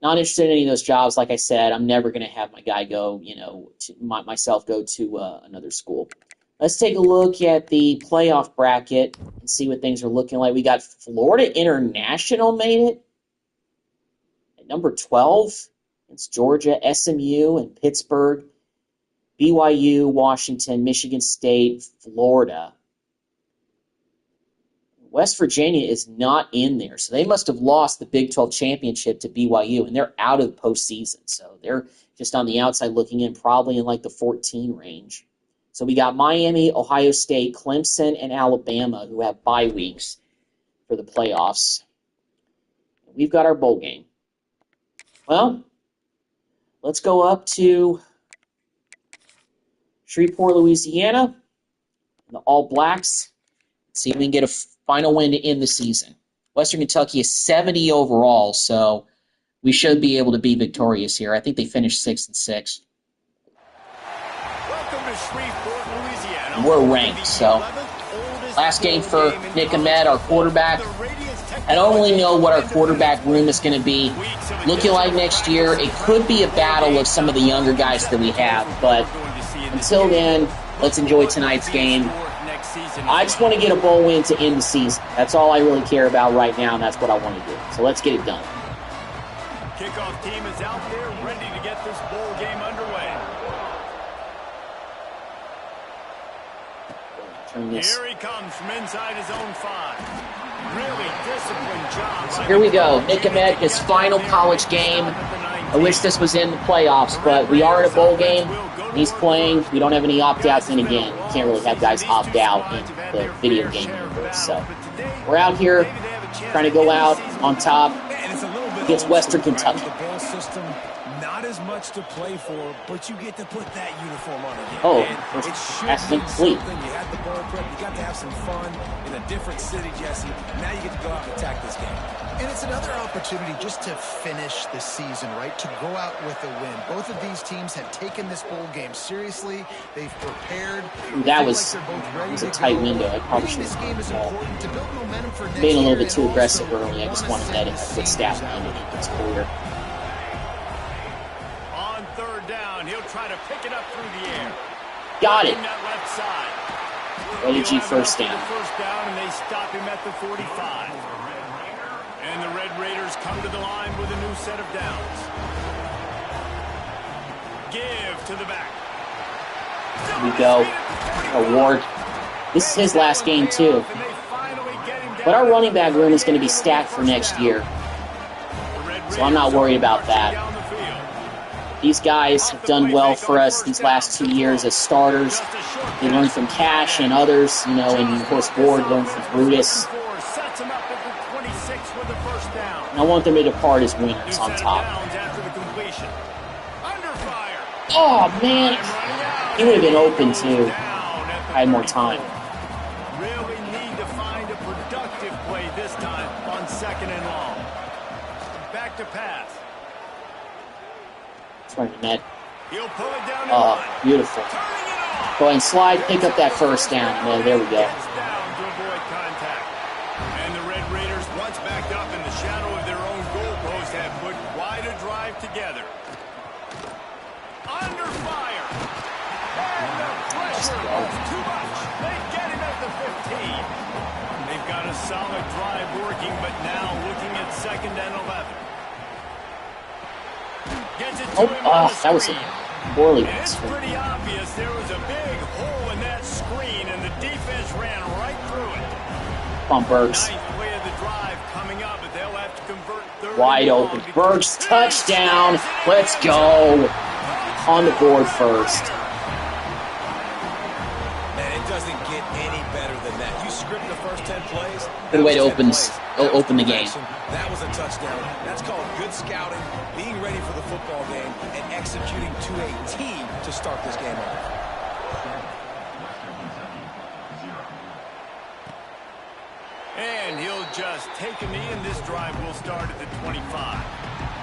Not interested in any of those jobs. Like I said, I'm never going to have my guy go, myself go to another school. Let's take a look at the playoff bracket and see what things are looking like. We got Florida International made it at number 12. It's Georgia, SMU, and Pittsburgh. BYU, Washington, Michigan State, Florida. West Virginia is not in there, so they must have lost the Big 12 championship to BYU, and they're out of the postseason. So they're just on the outside looking in, probably in the 14 range. So we got Miami, Ohio State, Clemson, and Alabama, who have bye weeks for the playoffs. We've got our bowl game. Well, let's go up to Shreveport, Louisiana, the All Blacks. See if we can get a final win to end the season. Western Kentucky is 70 overall, so we should be able to be victorious here. I think they finished 6-6. Welcome to Shreveport, Louisiana. We're ranked, so last game for Nick Ahmed, our quarterback. I don't really know what our quarterback room is going to be looking like next year. It could be a battle of some of the younger guys that we have, but until then, let's enjoy tonight's game. I just want to get a bowl win to end the season. That's all I really care about right now, and that's what I want to do. So let's get it done. Kickoff team is out there ready to get this bowl game underway. Here he comes from inside his own 5. Really disciplined job. So here we go. Nick Ahmed, his final college game. I wish this was in the playoffs, but we are in a bowl game. He's playing. We don't have any opt-outs in again. We can't really have guys opt out in the video game universe. So we're out here trying to go out on top against Western Kentucky. Not as much to play for, but you get to put that uniform on again. Oh, that's complete. You had the ball prep. You got to have some fun in a different city, Jesse. Now you get to go out and attack this game. And it's another opportunity just to finish the season, right? To go out with a win. Both of these teams have taken this bowl game seriously. They've prepared. That was a tight window. I probably should have been a little bit too aggressive early. I just wanted that in a good stat line in his career. On third down, he'll try to pick it up through the air. Got it. That left side. OG first down. First down, and they stop him at the 45. And the Red Raiders come to the line with a new set of downs. Give to the back. Here we go. Award. This is his last game, too. But our running back room is going to be stacked for next year. So I'm not worried about that. These guys have done well for us these last 2 years as starters. They learned from Cash and others, you know, and of course Ward learned from Brutus. And I want them to depart as winners on top. Oh, man. He would have been open, too. I had more time. Really need to find a productive play this time on 2nd and long. Back to pass. Trying to net. He'll pull it down. Oh, beautiful. Go ahead and slide, pick up that first down. Man, there we go. Down to avoid contact. And the Red Raiders, once backed up in the shadow of their own goalpost, have put quite a drive together. Under fire. And the pressure was too much. They get him at the 15. They've got a solid drive working, but now looking at 2nd and 11. Gets it to him on the that was a screen. poorly And run it's screen. pretty obvious there was a big hole in that screen, and the defense ran right through it. Come on, Burks. Ninth way of the drive coming up, but they'll have to convert 3rd Wide and open. long. Burks, touchdown. Let's go. On the board first. Man, it doesn't get any better than that. You script the first 10 plays. Good way to that was 10 plays. open the game. That was a touchdown. That's called good scouting, being ready for the football game, and executing to a team to start this game off. And he'll just take a knee, and this drive will start at the 25.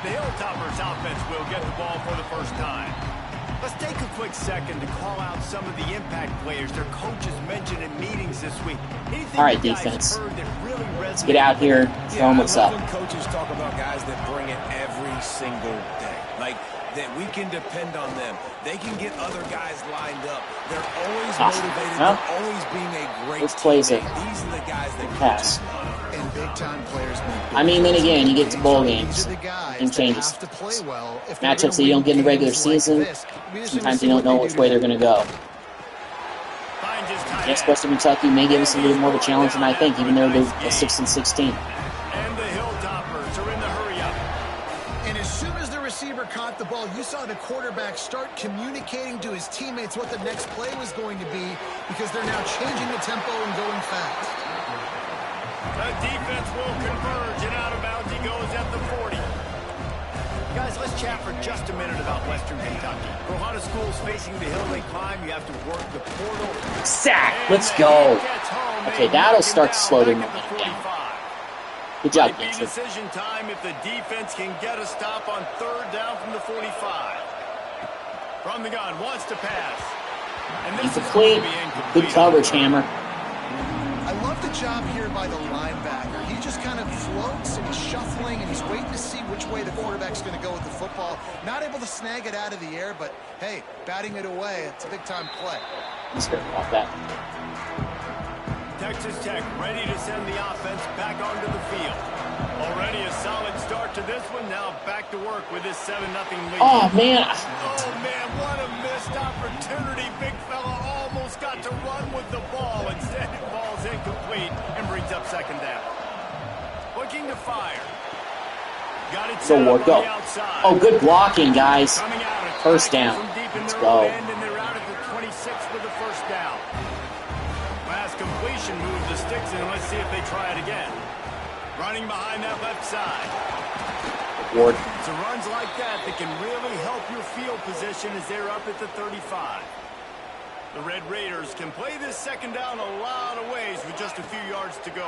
The Hilltoppers offense will get the ball for the first time. Let's take a quick second to call out some of the impact players their coaches mentioned in meetings this week. All right, defense. Let's get out here, show them what's up. When coaches talk about guys that bring it every single day, like that we can depend on them. They can get other guys lined up. They're always motivated. Well, they're always being a great let's play teammate. it. These are the guys that Pass. And big-time players make I mean, then again, you get to bowl games. These are the guys Game that changes. have to play well if they're Matchups that gonna you don't win get in the regular games like season. this. Sometimes you don't know which way they're going to go. Next, Western Kentucky may give us a little more of a challenge than I think, even though they're 6-16. And the Hilltoppers are in the hurry-up. And as soon as the receiver caught the ball, you saw the quarterback start communicating to his teammates what the next play was going to be because they're now changing the tempo and going fast. The defense will converge, and out of bounds he goes at the 40. Guys, let's chat for just a minute about Western Kentucky. For a lot of schools facing the hill they climb, you have to work the portal. Sack! Let's go. Okay, that'll start to slow their momentum down. Good job, Might be Vincent. decision time if the defense can get a stop on 3rd down from the 45. From the gun, wants to pass. And this is Incomplete. going to be incomplete. Good coverage, Hammer. I love the job here by the linebacker. He just kind of floats and he's shuffling and he's waiting to see which way the quarterback's going to go with the football. Not able to snag it out of the air, but hey, batting it away, it's a big-time play. Let's hear about that. Texas Tech ready to send the offense back onto the field. Already a solid start to this one. Now back to work with this 7-0 lead. Oh, man. Oh, man, what a missed opportunity. Big fella almost got to run with the ball. Instead, it falls incomplete and brings up 2nd down. Looking to fire. Got it set up on the outside. Oh, good blocking, guys. Coming out, First down. from deep in Let's their go. own end, and they're out at the 26 with the first down. Last completion moved the sticks, and let's see if they try it again. Running behind that left side. Ward. So runs like that that can really help your field position as they're up at the 35. The Red Raiders can play this 2nd down a lot of ways with just a few yards to go.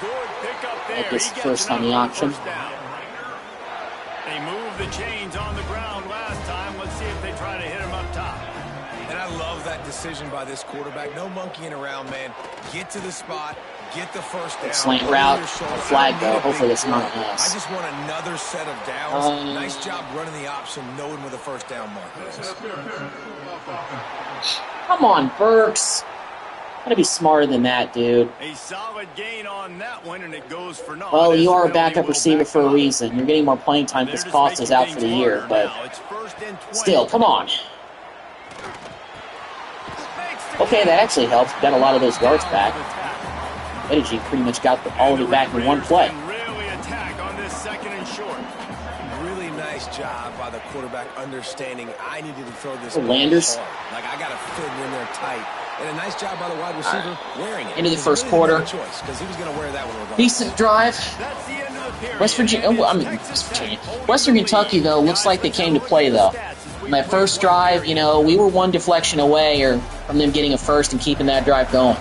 Good pick up there. This He gets first on the another option. first down. They moved the chains on the ground last time. Let's see if they try to hit him up top. And I love that decision by this quarterback. No monkeying around, man. Get to the spot. Get the first down. Slant route. A flag, though. Hopefully it's not on us. I just want another set of downs. Nice job running the option, knowing where the first down marker is. Come on, Burks. Gotta be smarter than that, dude. A solid gain on that one, and it goes for naught. Well, As you the are a penalty backup will receiver back for a up. reason. You're getting more playing time because Cost is out for the year, but still, come on. Okay, that actually helps. Got a lot of those yards back. Energy pretty much got all of it back in one play. Really attack on this 2nd and short. Really job by the quarterback understanding I needed to throw this Landers. hard. Like, I got to fit it in there tight. And a nice job by the wide receiver wearing it. Into the first quarter. Choice, because he was going to wear that one regardless. Decent drive. That's the end of the period. West Virginia. Western Kentucky, though, looks like they came to play, though. On that first drive, you know, we were one deflection away from them getting a first and keeping that drive going.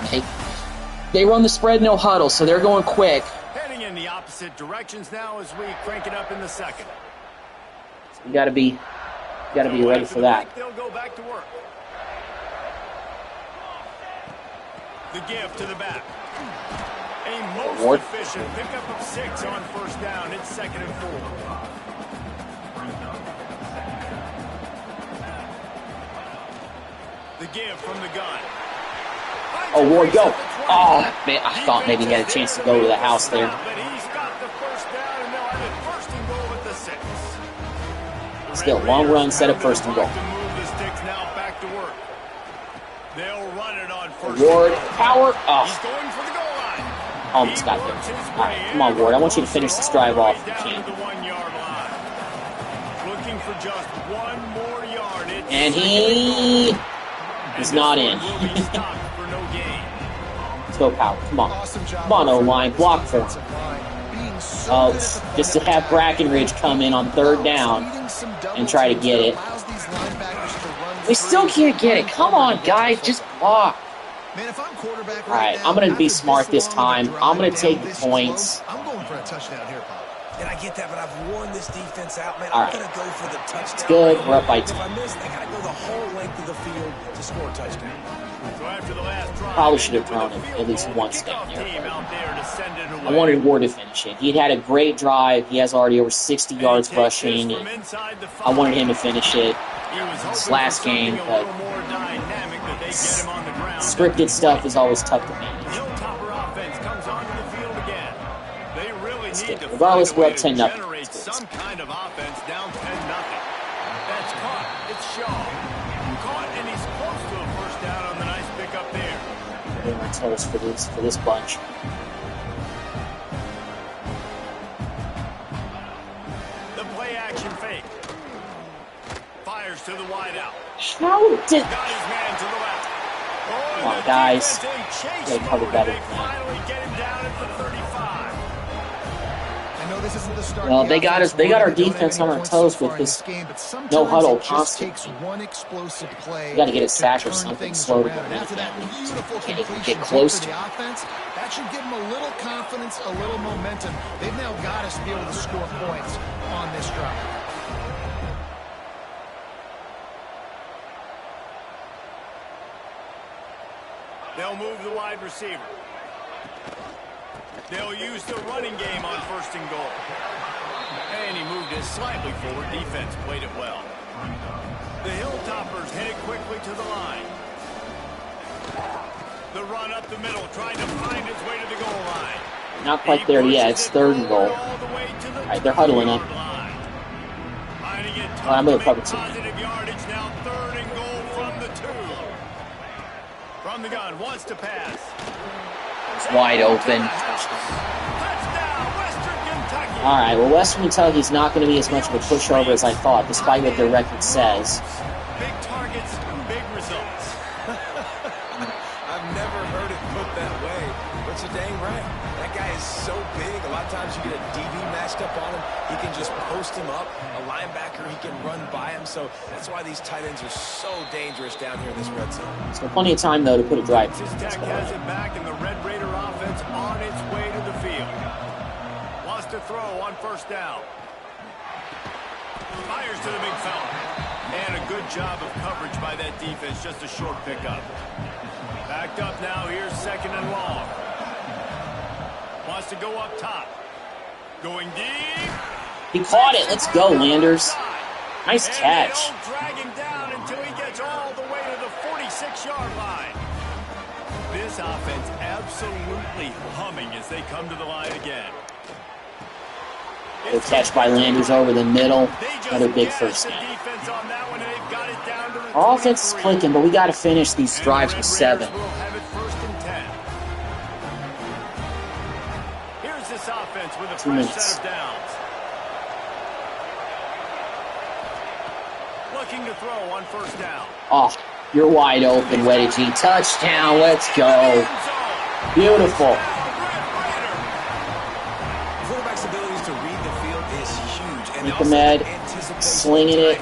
They run the spread, no huddle, so they're going quick. Heading in the opposite directions now as we crank it up in the second. So you got to be ready for that. They'll go back to work. The give to the back. A most efficient pickup of 6 on first down. It's 2nd and 4. The give from the gun. Oh, Ward, go. Oh, man, I thought maybe he had a chance to go to the house there. But he's got the first down, and they'll have it 1st and goal at the 6. Still, long run, set up 1st and goal. Move the sticks now back to work. They'll run it on 1st. Ward, power. Oh, He's going for the goal line. almost got there. All right, come on, Ward. I want you to finish this drive off if you can. The 1-yard line. Looking for just 1 more yard. And he is not in. Let's go, Power. Come on. Come on, O-line. Block for him. Oh, just to have Brackenridge come in on 3rd down and try to get it. We still can't get it. Come on, guys. Just block. All right, I'm going to be smart this time. I'm going to take the points. I'm going for a touchdown here, Pop. And I get that, but I've worn this defense out, man. All I'm right. going to go for the touchdown. It's good. We're up by 10. If I miss, they got to go the whole length of the field to score a touchdown. So after the last drive, Probably should have thrown it at least once down there. I wanted Ward to finish it. He'd had a great drive. He has already over 60 yards rushing. And I wanted him to finish it this last game, but scripted stuff is always tough to manage. Regardless, we're up 10-0. Some kind of offense down 10-0. That's caught. It's Shaw. Caught, and he's close to a first down on the nice pickup there. Getting my toes for this bunch. The play action fake. Fires to the wideout. How did... Got his man to the left. Oh, Come on, guys. They covered better than that. Finally get him down at the 35. Well, they got our defense on our toes with this no huddle constant. You got to get a sack or something slow to get it down. Can't even get close to it. That should give them a little confidence, a little momentum. They've now got us to be able to score points on this drive. They'll move the wide receiver. They'll use the running game on 1st and goal. And he moved it slightly forward. Defense played it well. The Hilltoppers headed quickly to the line. The run up the middle, trying to find its way to the goal line. Not quite there yet. It's 3rd and goal. All right, they're huddling up. I'm going to cover 2. Positive yardage now, 3rd and goal from the 2. From the gun, wants to pass. It's wide open. All right, well, Western Kentucky's not going to be as much of a pushover as I thought, despite what their record says. Big targets, big results. I've never heard it put that way, but you're dang right. That guy is so big. A lot of times you get a DB matched up on him. He can just post him up. A linebacker, he can run by him. So that's why these tight ends are so dangerous down here in this red zone. So plenty of time, though, to put a drive. Tech has it back, and the Red Raider offense on its way to the field. Wants to throw on 1st down. Fires to the big fella. And a good job of coverage by that defense. Just a short pickup. Backed up now. Here's 2nd and long. Wants to go up top. Going deep. He caught it. Let's go, Landers. Nice catch. And they'll drag him down until he gets all the way to the 46-yard line. This offense absolutely humming as they come to the line again. Good catch by Landers over the middle. Another big first down. Our offense is clicking, but we got to finish these drives with 7. Here's this offense with a 2 minutes. set of downs. Looking to throw on first down. Oh, you're wide open, Wedgie. Touchdown. Let's go. Beautiful. Quarterback's abilities to read the field is huge. And Ahmed slinging it.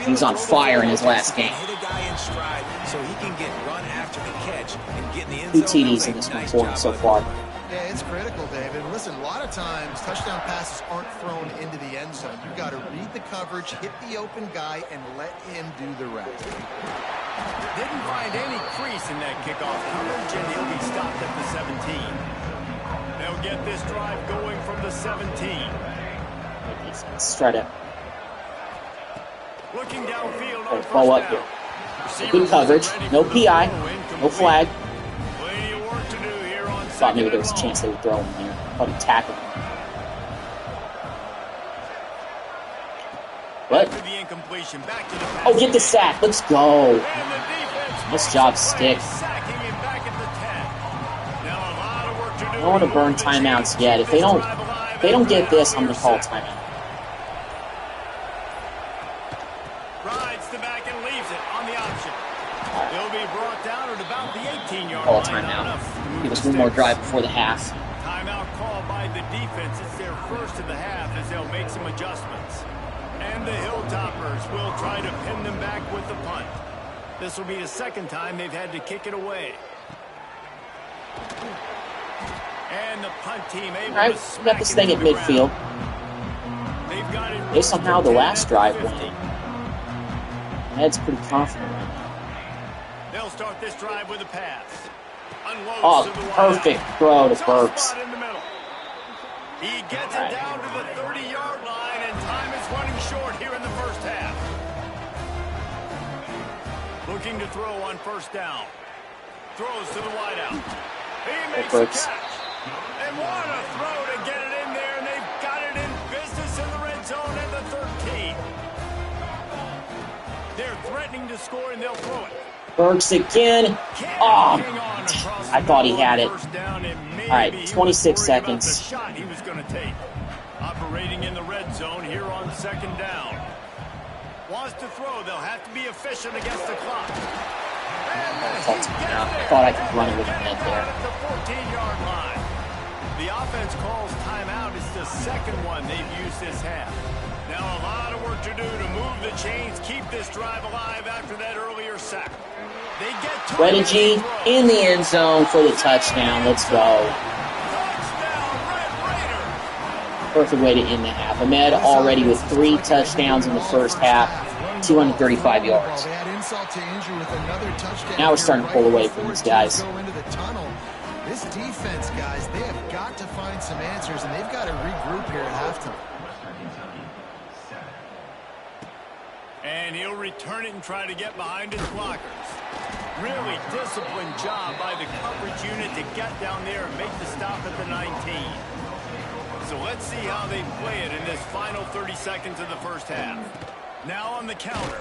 He's on fire in his last game. Hit a guy in stride so he can get run after the catch and get in the end 2 zone. TDs in this one for him so far. Yeah, it's critical, David. Listen, a lot of times touchdown passes aren't thrown into the end zone. You've got to read the coverage, hit the open guy, and let him do the rest. Didn't find any crease in that kickoff coverage, and he'll be stopped at the 17. They'll get this drive going from the 17. Let's try to Looking downfield on first ball up down. here. Good coverage. No PI. No flag. Plenty of work to do here on Thought maybe second there was a and chance they would throw him there. Probably tackle him. What? to the incompletion. Back to the pass. Oh, get the sack. Let's go. And the defense Nice job, Stick. sacking him back at the 10. Now a lot of work to do. I don't want to burn timeouts yet. If they don't get this, I'm gonna call a timeout. Rides the back and leaves it on the option. He'll be brought down at about the 18-yard Call a line. timeout. Give us one more drive before the half. Timeout called by the defense. It's their first of the half as they'll make some adjustments. And the Hilltoppers will try to pin them back with the punt. This will be the second time they've had to kick it away. And the punt team able All right, to we got this thing at smack it into the midfield. ground. They've got it They somehow the last drive 50. went. Ed's pretty confident right now. They'll start this drive with a pass. Unloads Oh, to the wide perfect out. throw to Soft Burks. spot in the middle. He gets All right. it down to the 30-yard line, and time is running short here in the first half. Looking to throw on first down. Throws to the wideout. He makes the Burks. catch. And what a throw to get it in there, and they've got it in business in the red zone at the 13. They're threatening to score, and they'll throw it. Burks again. Oh, I thought he had it. All right, 26 seconds. The shot he was going to take. Operating in the red zone here on second down. Wants to throw. They'll have to be efficient against the clock. I thought I could run it with a net there. At the 14-yard line. The offense calls timeout. It's the second one they've used this half. Now a lot of work to do to move the chains, keep this drive alive after that earlier sack. They get to Wedgie in the end zone for the touchdown. Let's go. Touchdown, Red Raider. Perfect way to end the half. Ahmed already with 3 touchdowns in the first half, 235 yards. They had insult to injury with another touchdown. Now we're starting to pull away from these guys. Go into the tunnel. This defense, guys, they have got to find some answers, and they've got to regroup here at halftime. And he'll return it and try to get behind his blockers. Really disciplined job by the coverage unit to get down there and make the stop at the 19. So let's see how they play it in this final 30 seconds of the first half. Now on the counter.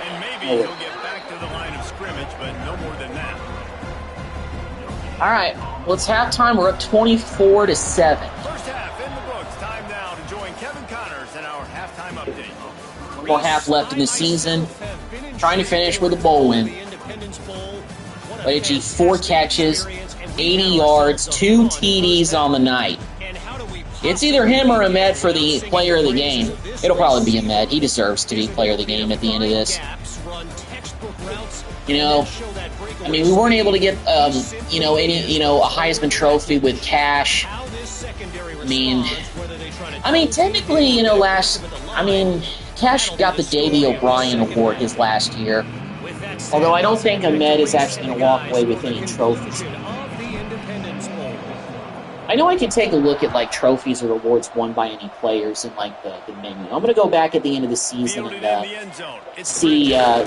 And maybe he'll get back to the line of scrimmage, but no more than that. All right, well, it's halftime. We're up 24-7. First half in the books. Time now to join Kevin Connors in our halftime update. One more half left in the season. Trying to finish with a bowl win. Wedgie, 4 catches, 80 yards, 2 TDs on the night. It's either him or Ahmed for the player of the game. It'll probably be Ahmed. He deserves to be player of the game at the end of this. You know, I mean, we weren't able to get, a Heisman Trophy with Cash. I mean, technically, Cash got the Davey O'Brien Award his last year. Although I don't think Ahmed is actually going to walk away with any trophies. I know I can take a look at, trophies or awards won by any players in, the menu. I'm going to go back at the end of the season and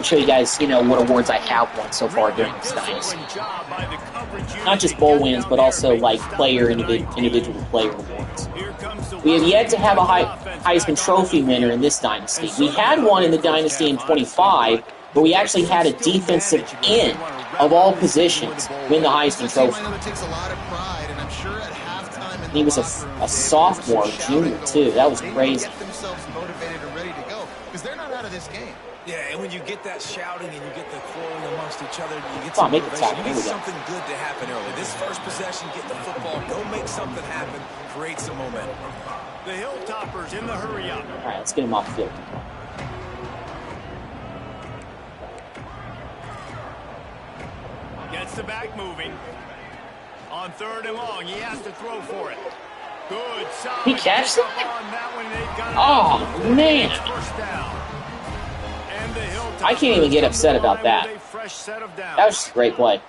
show you guys, what awards I have won so far during this dynasty. Not just bowl wins, but also, individual player awards. We have yet to have a Heisman Trophy winner in this dynasty. We had one in the dynasty in 25, but we actually had a defensive end of all positions win the Heisman Trophy. He was a sophomore, junior, too. That was crazy. Get themselves motivated and ready to go because they're not out of this game. Yeah, and when you get that shouting and you get the quarreling amongst each other, you get Come on, some make the motivation. tackle. You There need we go. something good to happen early. This first possession, get the football, go make something happen, create some momentum. The Hilltoppers in the hurry up. All right, let's get him off the field. Gets the back moving. On 3rd and long, he has to throw for it. Good, solid. He catch that? On that one, they've got Oh, man. First down. And the Hilltoppers I can't even get upset about that. with a fresh set of downs. That was just a great play.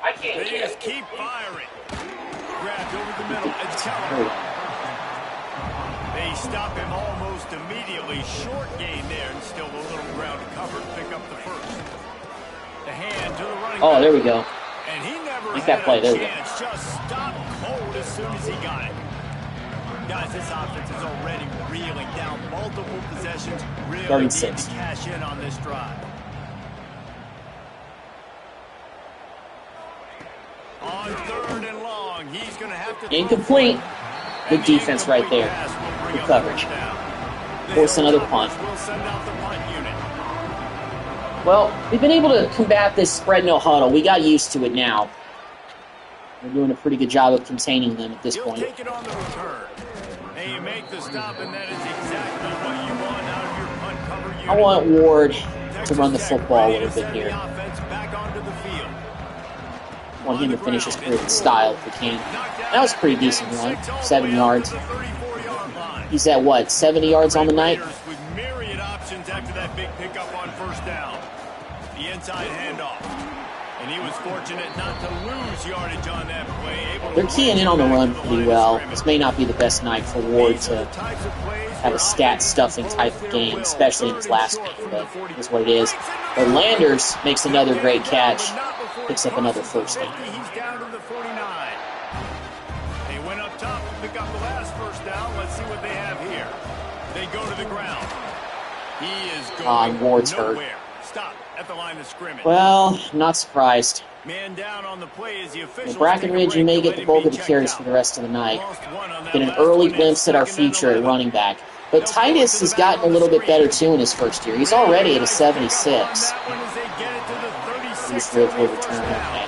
I can't They just keep firing. Grabbed over the middle. It's Keller. They stop him almost immediately. Short gain there, and still a little ground to cover to pick up the first. The hand to the running Oh, back. there we go. And he never Make had that play. a There we go. chance. Just stopped cold as soon as he got it. Guys, this offense is already reeling down multiple possessions. Really 36. need to cash in on this drive. On 3rd and long, he's going to have to Incomplete. throw for it. Good And the defense right incomplete there. pass will bring Good up coverage. first down. The Force another Hilltoppers punt. will send out the punt unit. Well, we've been able to combat this spread no huddle. We got used to it now. We're doing a pretty good job of containing them at this He'll point. take it on the return. And you make the stop, and that is exactly what you want out of your punt cover unit. I want Ward to Texas run the Tech football a ready to little bit send here. the offense back onto the field. I want him to finish his career in style if we can. That was a pretty decent run. 7 yards. He's at what, 70 yards on the night? With myriad options after that big pickup on first down. The inside handoff. And he was fortunate not to lose yardage on that play. Able to They're keying in on the run pretty well. This may not be the best night for Ward to have a stat-stuffing type of game, especially in his last game, but it's what it is. But Landers makes another great catch, picks up another first down. He's down to the 49. They went up top to pick up the last first down. Let's see what they have here. They go to the ground. He is going Ward's hurt. nowhere. Stop at the line of scrimmage. Well, not surprised. Man down on the play as the officials With Brackenridge, you may get the bulk of the carries for the rest of the night. Get an early glimpse at our future at running back. But Titus has gotten a little bit better, too, in his first year. He's already at a 76. He's real for return. Okay.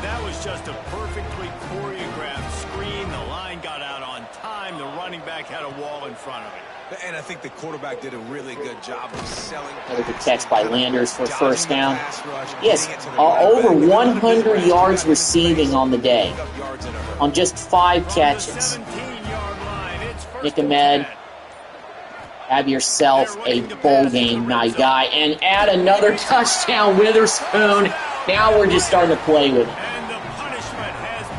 That was just a perfectly choreographed screen. The line got out on time. The running back had a wall in front of it. And I think the quarterback did a really good job of selling. Another good catch by Landers for a first down. Yes, over 100 yards receiving on the day on just 5 catches. Nick Ahmed, have yourself a bowl game, my guy. And add another touchdown, Witherspoon. Now we're just starting to play with it.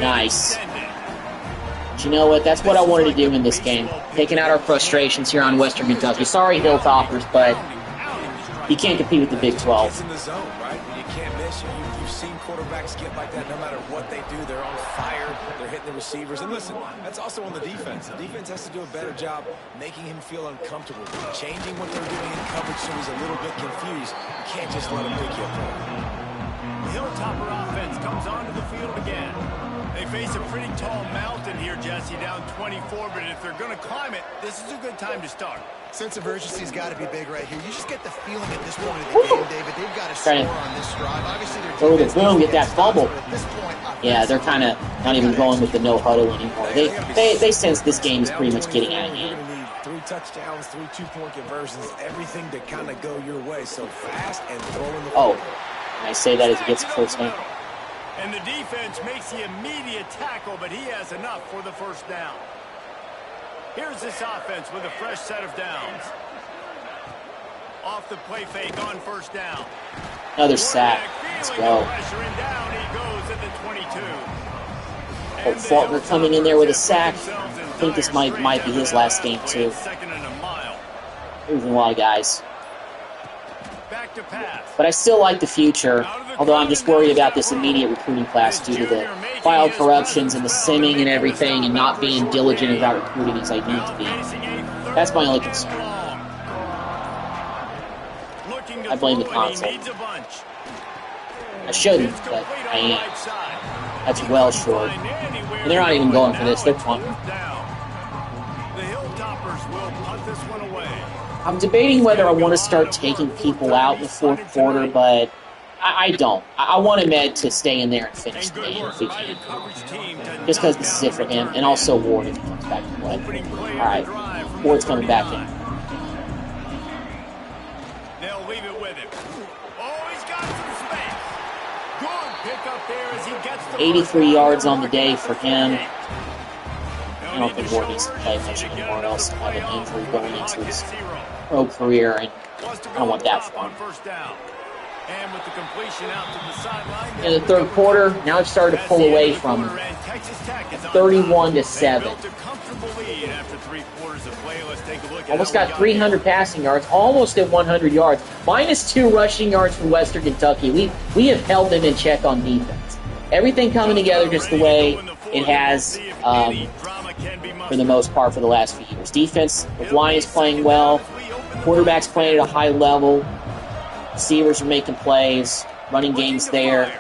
Nice. But you know what? That's what I wanted to do in this game. Taking out our frustrations here on Western Kentucky. Sorry, Hilltoppers, but you can't compete with the Big 12. It's in the zone, right? You can't miss. You've seen quarterbacks get like that no matter what they do. They're on fire. They're hitting the receivers. And listen, that's also on the defense. The defense has to do a better job making him feel uncomfortable, changing what they're doing in coverage so he's a little bit confused. You can't just let him pick you apart. The Hilltopper offense comes onto the field again. They face a pretty tall mountain here, Jesse, down 24, but if they're going to climb it, this is a good time to start. Sense of urgency's got to be big right here. You just get the feeling at this point of the game, David. They've got to score on this drive. Obviously, Go they're to the boom, get that fumble. at this point, Yeah, they're kind of not even going with the no huddle anymore. They sense this game is pretty much getting out of hand. You're going to need 3 touchdowns, 3 two-point conversions, everything to kind of go your way. So fast and throwing the Oh, and I say that as he gets the first down. And the defense makes the immediate tackle, but he has enough for the first down. Here's this offense with a fresh set of downs. Off the play fake on first down. Another sack. Let's go. Pressure and down he goes at the 22. Oh, Faulkner coming in there with a sack. I think this might be his last game, too. Second and a mile. Losing a lot of guys. Back to pass. But I still like the future, although I'm just worried about this immediate recruiting class due to the file corruptions and the simming and everything and not being diligent about recruiting as I need to be. That's my only concern. I blame the console. I shouldn't, but I am. That's well short. And they're not even going for this. They're punting. The Hilltoppers I'm debating whether I want to start taking people out in the fourth quarter, but I don't. I want Ahmed to stay in there and finish the game if he can. Just because this is it for him, and also Ward if he comes back to play. All right, Ward's coming back in. They'll leave it with him. Oh, he's got some space. Good pick up there as he gets the 83 yards on the day for him. I don't think Ward needs to play much anymore else. Have an injury going into his pro career, and I don't want that for him. And with the completion out to the sideline. In the third quarter, now I've started to pull away from 31-7. Almost got 300 passing yards, almost at 100 yards. -2 rushing yards for Western Kentucky. We have held them in check on defense. Everything coming together just the way it has for the most part for the last few years. Defense, the line is playing well. Quarterback's playing at a high level. Receivers are making plays. Running game's there.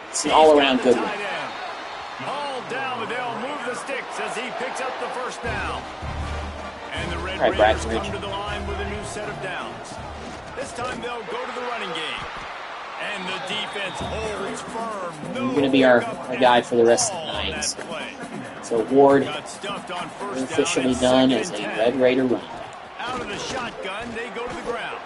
It's an all-around good one. All down, but they'll move the sticks as he picks up the first down. And the Red Raiders come to the line with a new set of downs. This time they'll go to the running game. And the defense holds firm. He's going to be our guy for the rest of the night. So Ward officially done as a Red Raider running back. Out of the shotgun, they go to the ground.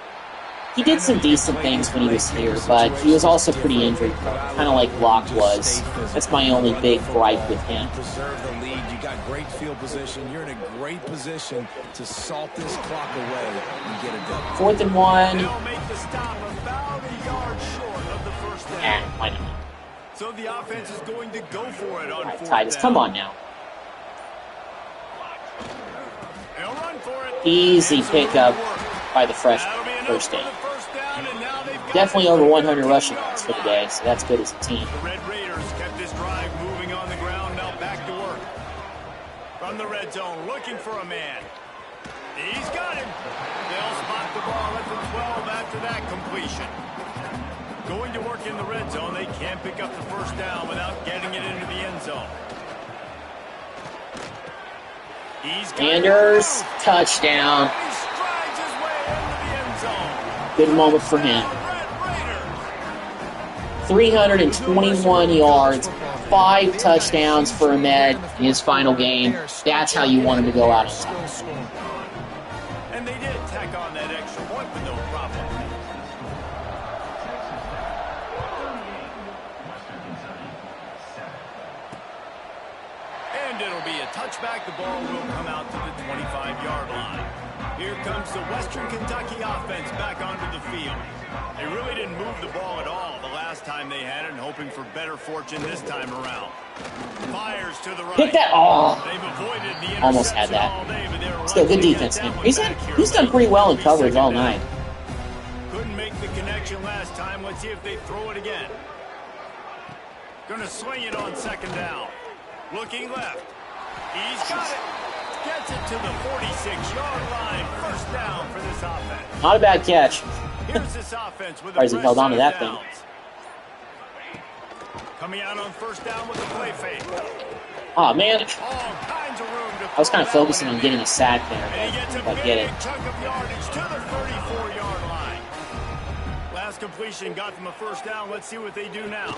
He did some decent things when he was here, but he was also pretty injury prone, kind of like Locke was. That's my only big gripe with him. Preserve the lead. You got great field position. You're in a great position to salt this clock away and get it done. 4th and 1. They'll make the stop about a yard short of the first down. Why not? So the offense is going to go for it on 4th down. Titus, come on now. They'll run for it. Easy pickup by the freshman first day. Definitely over 100 rushing yards for the day, so that's good as a team. The Red Raiders kept this drive moving on the ground, now back to work. From the red zone, looking for a man. He's got him. They'll spot the ball at the 12 after that completion. Going to work in the red zone, they can't pick up the first down without getting it into the end zone. Anders, touchdown. Good moment for him. 321 yards, 5 touchdowns for Ahmed in his final game. That's how you want him to go out on top. And they did tack on that extra point, but no problem. And it'll be a touchback. The ball will come out to the 25-yard line. Here comes the Western Kentucky offense back onto the field. They really didn't move the ball at all the last time they had it, and hoping for better fortune this time around. Fires to the right. Hit that! Oh, They've avoided the almost had that. all day, but they're Still good defense. He's done pretty well in coverage all night. Couldn't make the connection last time. Let's see if they throw it again. Gonna swing it on 2nd down. Looking left. He's got it. Gets it to the 46-yard line. First down for this offense. Not a bad catch. Here's this offense with Or as he held on to that thing. Coming out on 1st down with the play fake. Oh man, All kinds of room to I was kind of focusing on getting a sack there, and he but gets a if I get it. big chunk of yardage to the 34-yard line. Last completion got them a 1st down. Let's see what they do now.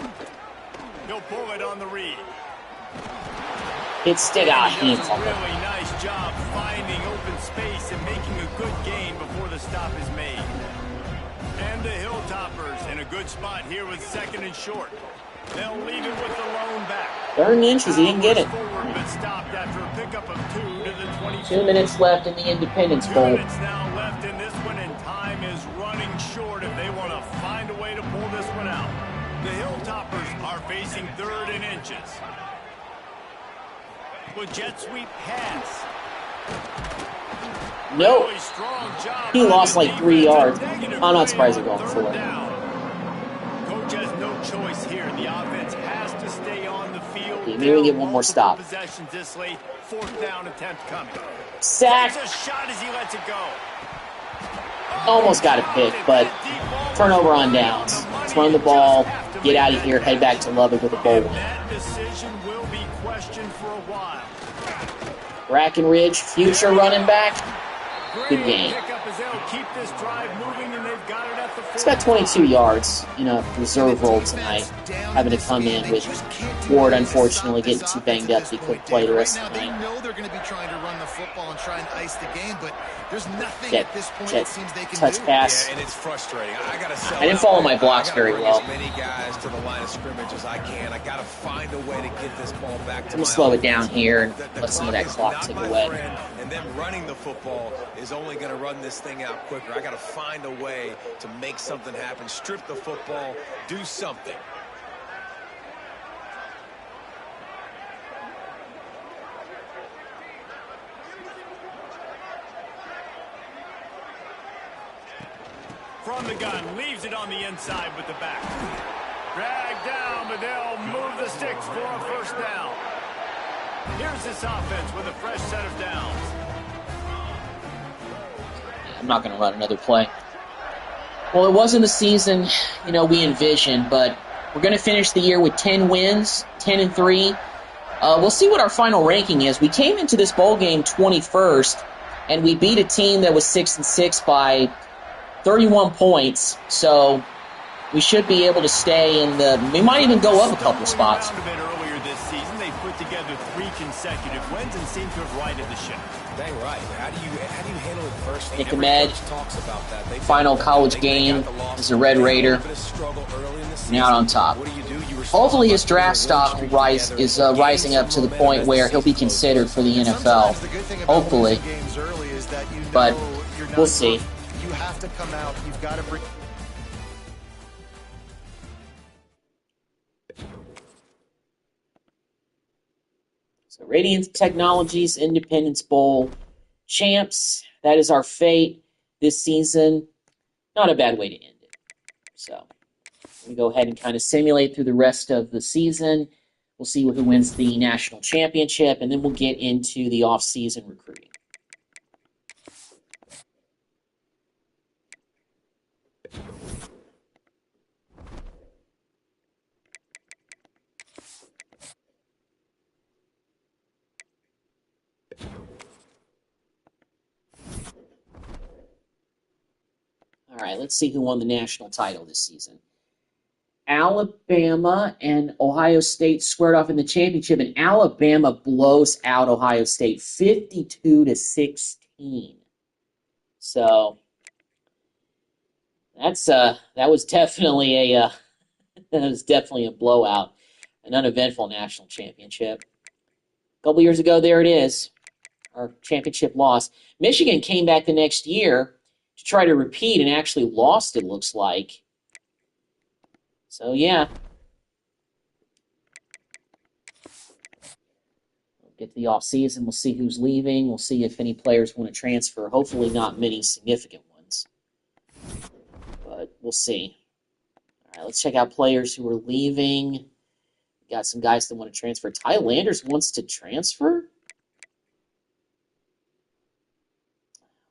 He'll pull it on the read. It's still out. He does a really nice job finding open space and making a good gain before the stop is made. And the Hilltoppers in a good spot here with 2nd and short. They'll leave it with the lone back. 3rd inches, he didn't get it. Forward, but stopped after a pickup of 2 to the 22. 2 minutes left in the Independence 2 Bowl. minutes now left in this one, and time is running short if they want to find a way to pull this one out. The Hilltoppers are facing 3rd and inches. With jet sweep pass. Nope. Really strong job. He lost like 3 yards. I'm not surprised they're going for it. Coach has no choice here. The offense has to stay on the field. Maybe we get one more stop. Possessions this late. 4th down attempt coming. Sack. Takes a shot as he lets it go. Almost got a pick, but turnover on downs. Let's run the ball, get out of here, head back to Lubbock with a bowl win. That decision will be questioned for a while. Brackenridge, future running back. Good game. Pickup as they'll keep this drive moving, and they've got it at the He's got 22 yards in a reserve role tonight, having to come in with Ward, unfortunately, getting too banged up that he couldn't play the rest of the night. They know they're going to be trying to run the football and try and ice the game, but there's nothing at this point it seems they can touch do. pass. Yeah, and it's frustrating. I didn't follow my blocks very well. As many guys to the line of scrimmage as I can. I got to find a way to get this ball back to I'm going to slow it down here and let some of that clock tick away. And them running the football is only going to run this thing out quicker. I got to find a way to make something happen, strip the football, do something. From the gun, leaves it on the inside with the back. Dragged down, but they'll move the sticks for a first down. Here's this offense with a fresh set of downs. I'm not going to run another play. Well, it wasn't the season, we envisioned, but we're going to finish the year with 10 wins, 10-3. We'll see what our final ranking is. We came into this bowl game 21st, and we beat a team that was 6-6 by 31 points. So we should be able to stay in the. We might even go up a couple spots. A bit earlier this season, they put together 3 consecutive wins and seem to have righted the ship. Dang right. How do you handle adversity? Nick Ahmed, final college game as a Red Raider, now on top. Hopefully his draft stock is rising up to the point where he'll be considered for the NFL. Hopefully. But we'll see. You have to come out. You've got to bring. So Radiant Technologies Independence Bowl champs. That is our fate this season. Not a bad way to end it. So we go ahead and kind of simulate through the rest of the season. We'll see who wins the national championship, and then we'll get into the off-season recruiting. All right, let's see who won the national title this season. Alabama and Ohio State squared off in the championship, and Alabama blows out Ohio State 52-16. So that was definitely a blowout, an uneventful national championship. A couple years ago, there it is, our championship loss. Michigan came back the next year to try to repeat and actually lost, it looks like. So, yeah. We'll get to the offseason. We'll see who's leaving. We'll see if any players want to transfer. Hopefully not many significant ones. But we'll see. All right, let's check out players who are leaving. We got some guys that want to transfer. Ty Landers wants to transfer?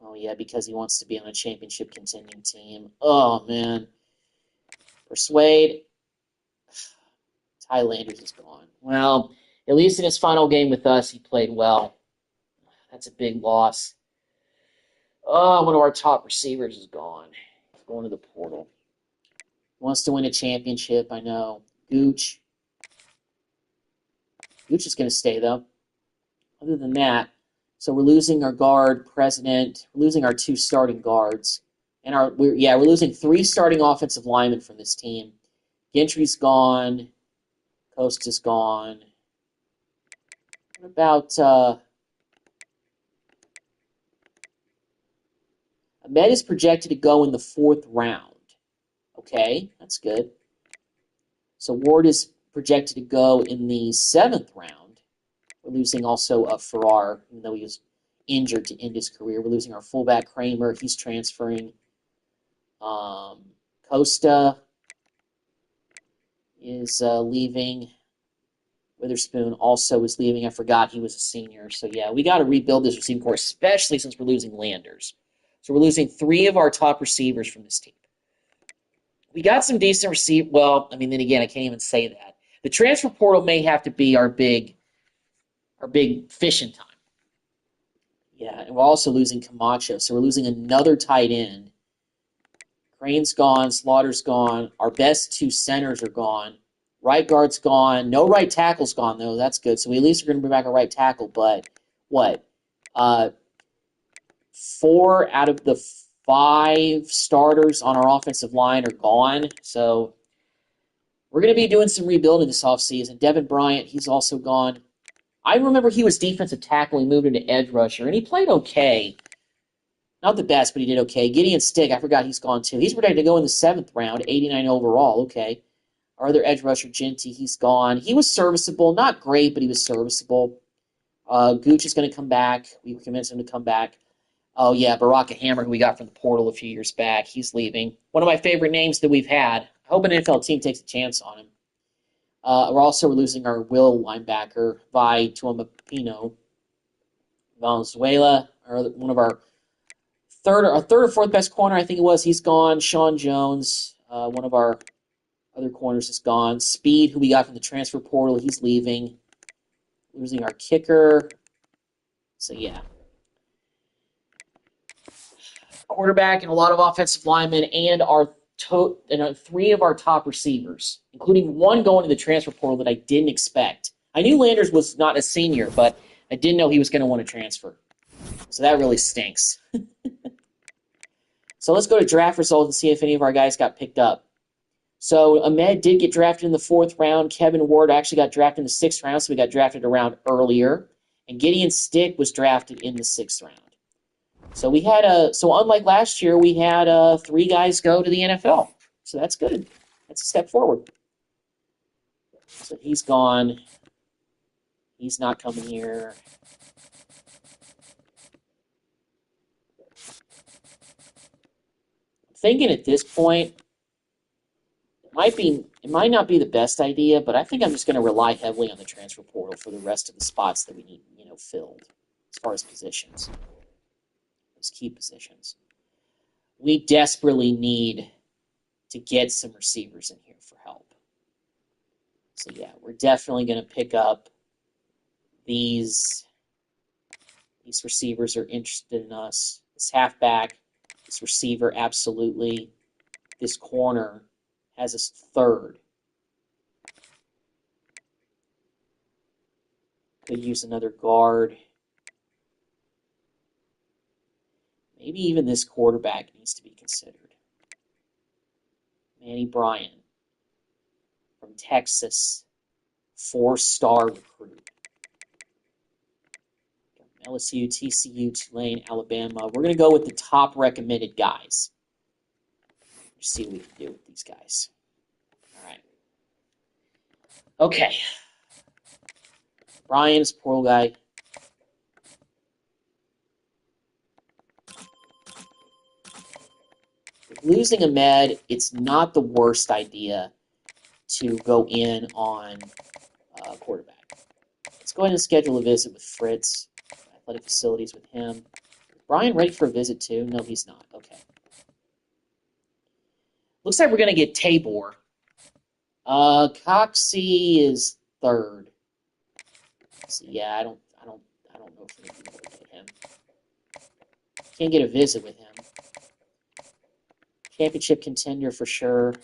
Oh, yeah, because he wants to be on a championship contending team. Oh, man. Persuade. Ty Landers is gone. Well, at least in his final game with us, he played well. That's a big loss. Oh, one of our top receivers is gone. He's going to the portal. Wants to win a championship, I know. Gooch. Gooch is going to stay, though. Other than that, so we're losing our guard, president. We're losing our 2 starting guards. And we're losing 3 starting offensive linemen from this team. Gentry's gone. Costa's gone. What about Ahmed is projected to go in the 4th round. Okay, that's good. So Ward is projected to go in the 7th round. We're losing also Farrar, even though he was injured to end his career. We're losing our fullback Kramer. He's transferring. Costa is leaving. Witherspoon also is leaving. I forgot he was a senior. So, yeah, we got to rebuild this receiving corps, especially since we're losing Landers. So we're losing 3 of our top receivers from this team. We got some decent receivers. Well, I mean, then again, I can't even say that. The transfer portal may have to be our big fishing time. Yeah, and we're also losing Camacho, so we're losing another tight end. Crane's gone, Slaughter's gone. Our best 2 centers are gone. Right guard's gone. No right tackle's gone, though. That's good. So we at least are going to bring back a right tackle. But what? 4 out of the 5 starters on our offensive line are gone. So we're going to be doing some rebuilding this offseason. Devin Bryant, he's also gone. I remember he was defensive tackle. He moved into edge rusher, and he played okay. Not the best, but he did okay. Gideon Stick, I forgot he's gone too. He's projected to go in the 7th round, 89 overall. Okay. Our other edge rusher, Genty, he's gone. He was serviceable. Not great, but he was serviceable. Gooch is going to come back. We convinced him to come back. Oh, yeah, Baraka Hammer, who we got from the portal a few years back. He's leaving. One of my favorite names that we've had. I hope an NFL team takes a chance on him. We're also losing our will linebacker, Vi Tuamapino Valenzuela, or one of our third or fourth best corner, I think it was. He's gone. Sean Jones, one of our other corners, is gone. Speed, who we got from the transfer portal, he's leaving. Losing our kicker. So, yeah. Quarterback and a lot of offensive linemen, and our 3 of our top receivers, including one going to the transfer portal that I didn't expect. I knew Landers was not a senior, but I didn't know he was going to want to transfer. So that really stinks. So let's go to draft results and see if any of our guys got picked up. So Ahmed did get drafted in the 4th round. Kevin Ward actually got drafted in the 6th round, so we got drafted a round earlier. And Gideon Stick was drafted in the 6th round. So we had unlike last year, we had 3 guys go to the NFL. So that's good. That's a step forward. So he's gone. He's not coming here. I'm thinking at this point, it might not be the best idea, but I think I'm just going to rely heavily on the transfer portal for the rest of the spots that we need, filled as far as positions. Those key positions. We desperately need to get some receivers in here for help. So yeah, we're definitely going to pick up these receivers are interested in us. This halfback, this receiver, absolutely. This corner has a 3rd. Could use another guard. Maybe even this quarterback needs to be considered. Manny Bryan from Texas, 4-star recruit. LSU, TCU, Tulane, Alabama. We're going to go with the top recommended guys. Let's see what we can do with these guys. All right. Okay. Brian's portal guy. With losing Ahmed, it's not the worst idea to go in on quarterback. Let's go ahead and schedule a visit with Fritz. Athletic facilities with him. Is Brian ready for a visit too? No, he's not. Okay. Looks like we're going to get Tabor. Coxey is 3rd. So yeah, I don't know if we're going to be able to get him. Can't get a visit with him. Championship contender for sure.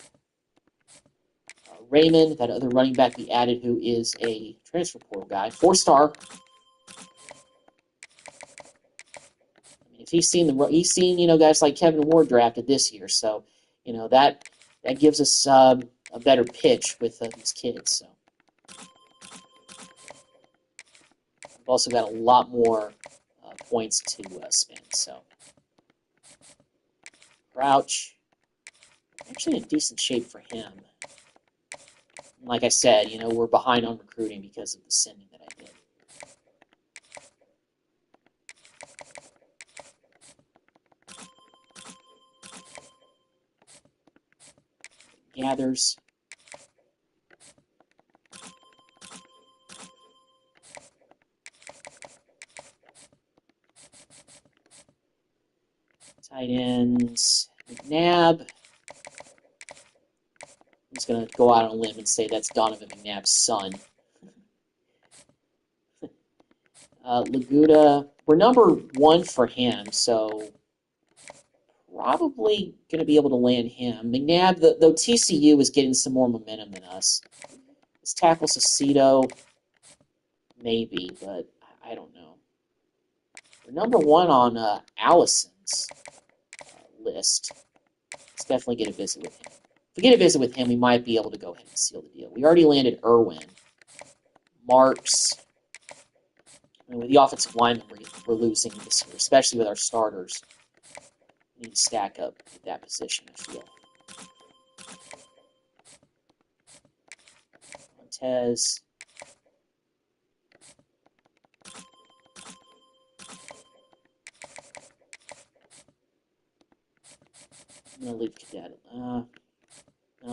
Raymond, that other running back we added, who is a transfer portal guy, 4-star. I mean, if he's seen guys like Kevin Ward drafted this year, so that gives us a better pitch with these kids. So we've also got a lot more points to spend. So Crouch, actually in decent shape for him. Like I said, we're behind on recruiting because of the sending that I did. Gathers. Tight ends. McNabb. I'm just going to go out on a limb and say that's Donovan McNabb's son. Laguda, we're number 1 for him, so probably going to be able to land him. McNabb, though TCU is getting some more momentum than us. Let's tackle Cicito, maybe, but I don't know. We're number 1 on Allison's list. Let's definitely get a visit with him. If we get a visit with him, we might be able to go ahead and seal the deal. We already landed Irwin. Marks. I mean, with the offensive linemen we're losing this year, especially with our starters. We need to stack up at that position, I feel. Montez. I'm going to leave Cadet. No,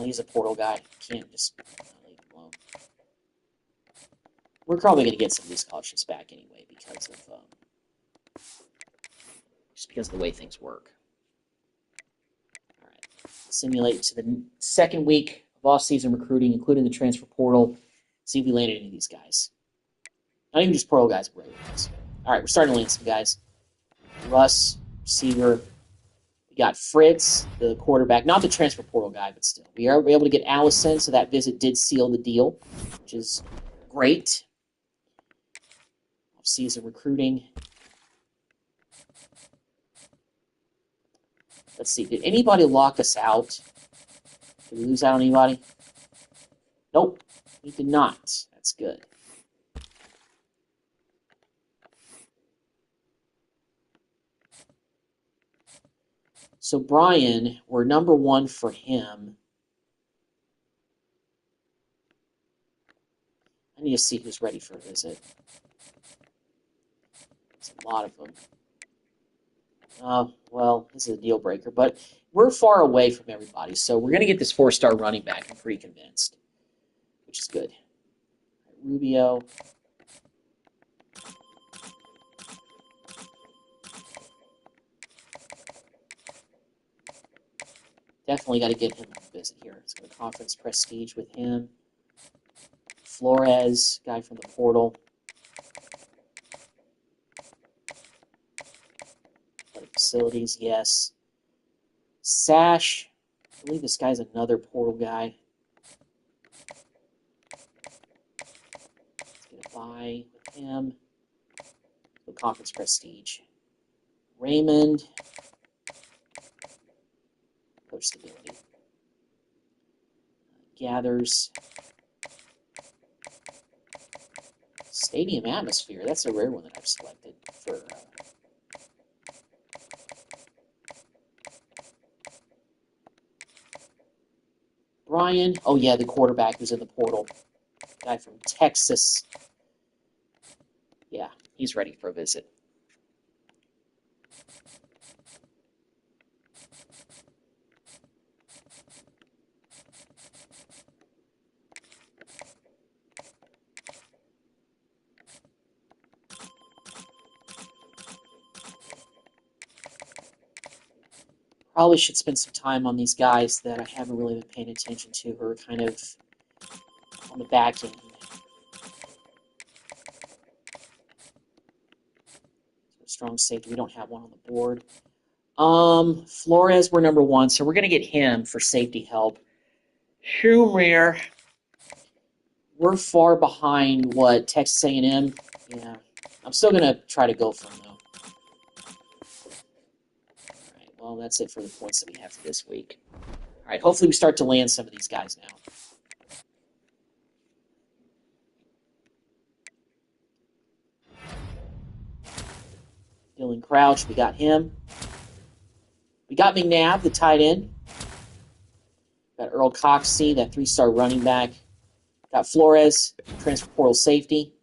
he's a portal guy. Can't just leave him alone. We're probably going to get some of these cautions back anyway because of just because of the way things work. All right, simulate to the second week of off-season recruiting, including the transfer portal. See if we landed any of these guys. Not even just portal guys, but regular guys. All right, we're starting to land some guys. Russ, receiver. We got Fritz, the quarterback, not the transfer portal guy, but still. We are able to get Allison, so that visit did seal the deal, which is great. Off-season recruiting. Let's see, did anybody lock us out? Did we lose out on anybody? Nope, we did not. That's good. So Brian, we're number 1 for him. I need to see who's ready for a visit. There's a lot of them. Well, this is a deal breaker, but we're far away from everybody, so we're going to get this 4-star running back, I'm pretty convinced, which is good. Rubio. Definitely got to get him a visit here. Let's go to conference prestige with him. Flores, guy from the portal. Facilities, yes. Sash, I believe this guy's another portal guy. Let's get a buy with him. The conference prestige. Raymond. Coach stability. Gathers. Stadium atmosphere. That's a rare one that I've selected for. Brian. Oh, yeah, the quarterback who's in the portal. Guy from Texas. Yeah, he's ready for a visit. Probably should spend some time on these guys that I haven't really been paying attention to, who are kind of on the back end. Strong safety. We don't have one on the board. Flores, we're number 1, so we're going to get him for safety help. Schumer, we're far behind what Texas A&M. Yeah, I'm still going to try to go for him though. Well, that's it for the points that we have for this week. All right, hopefully we start to land some of these guys now. Dylan Crouch, we got him. We got McNabb, the tight end. Got Earl Coxey, that 3-star running back. Got Flores, transfer portal safety.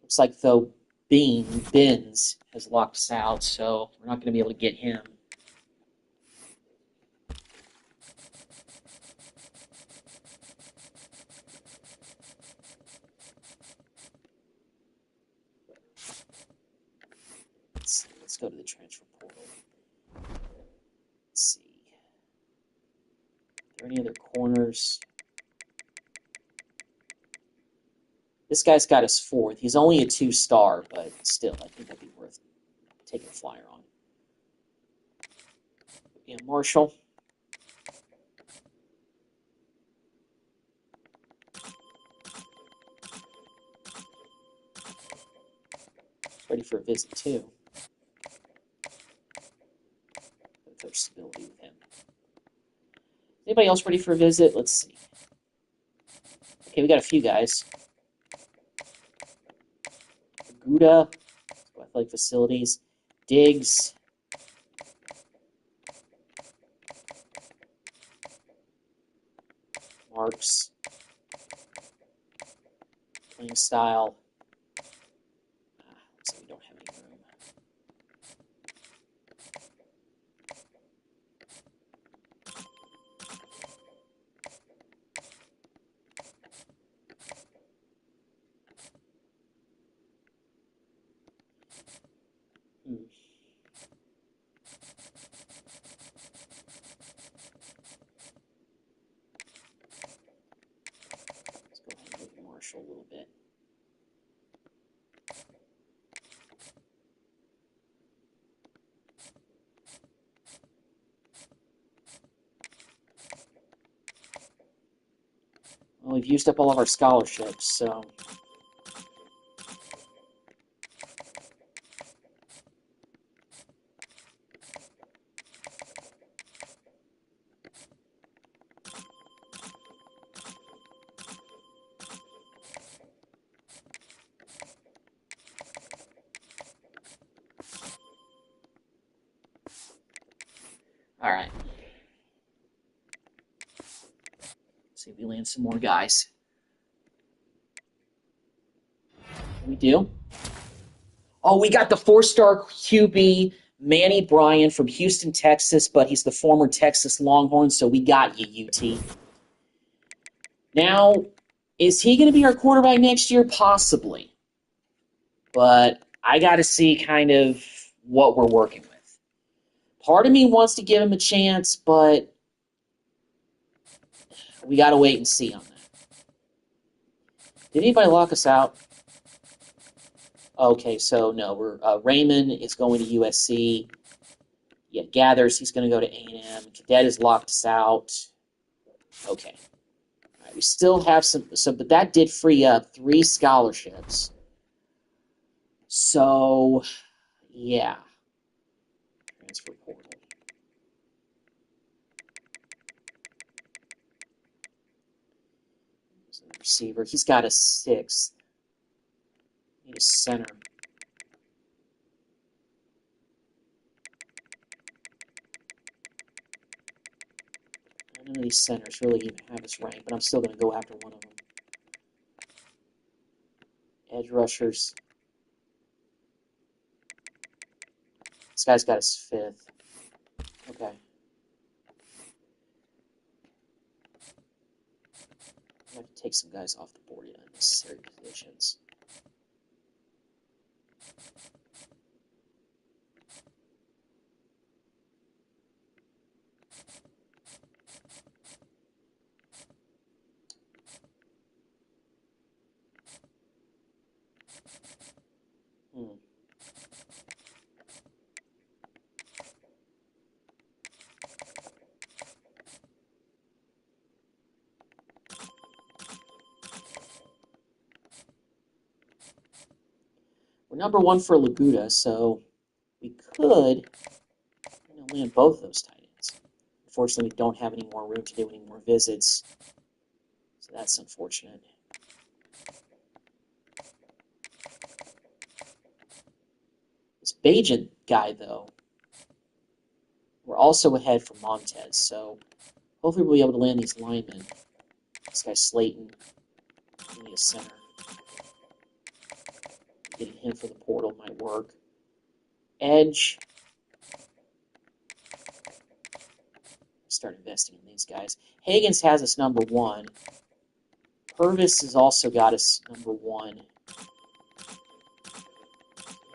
Looks like, though, Benz has locked us out, so we're not going to be able to get him. Let's go to the transfer portal. Let's see. Are there any other corners? This guy's got us 4th. He's only a 2-star, but still, I think that'd be worth taking a flyer on. Yeah, Marshall. Ready for a visit, too. There's stability with him. Anybody else ready for a visit? Let's see. Okay, we got a few guys. Gouda, athletic facilities. Diggs. Marks. Playing style. Looks like we don't have any room. Let's go ahead and look at Marshall a little bit. Well, we've used up all of our scholarships, so... All right. See if we land some more guys. We do. Oh, we got the 4-star QB, Manny Bryan from Houston, Texas, but he's the former Texas Longhorn, so we got you, UT. Now, is he going to be our quarterback next year? Possibly. But I got to see kind of what we're working with. Part of me wants to give him a chance, but we got to wait and see on that. Did anybody lock us out? Okay, so no, we're Raymond is going to USC. Yeah, Gathers, he's going to go to A&M. Cadet has locked us out. Okay. All right, we still have some, but that did free up 3 scholarships. So, yeah. Transfer portal. Receiver. He's got a 6th. Need a center. None of these centers really even have us ranked, but I'm still going to go after one of them. Edge rushers. This guy's got his 5th. Okay. I have to take some guys off the board in unnecessary positions. We're number 1 for Laguda, so we could land both those tight ends. Unfortunately, we don't have any more room to do any more visits, so that's unfortunate. This Bajan guy, though, we're also ahead for Montez, so hopefully we'll be able to land these linemen. This guy Slayton, give me a center. Getting him for the portal might work. Edge. Start investing in these guys. Higgins has us number 1. Purvis has also got us number 1.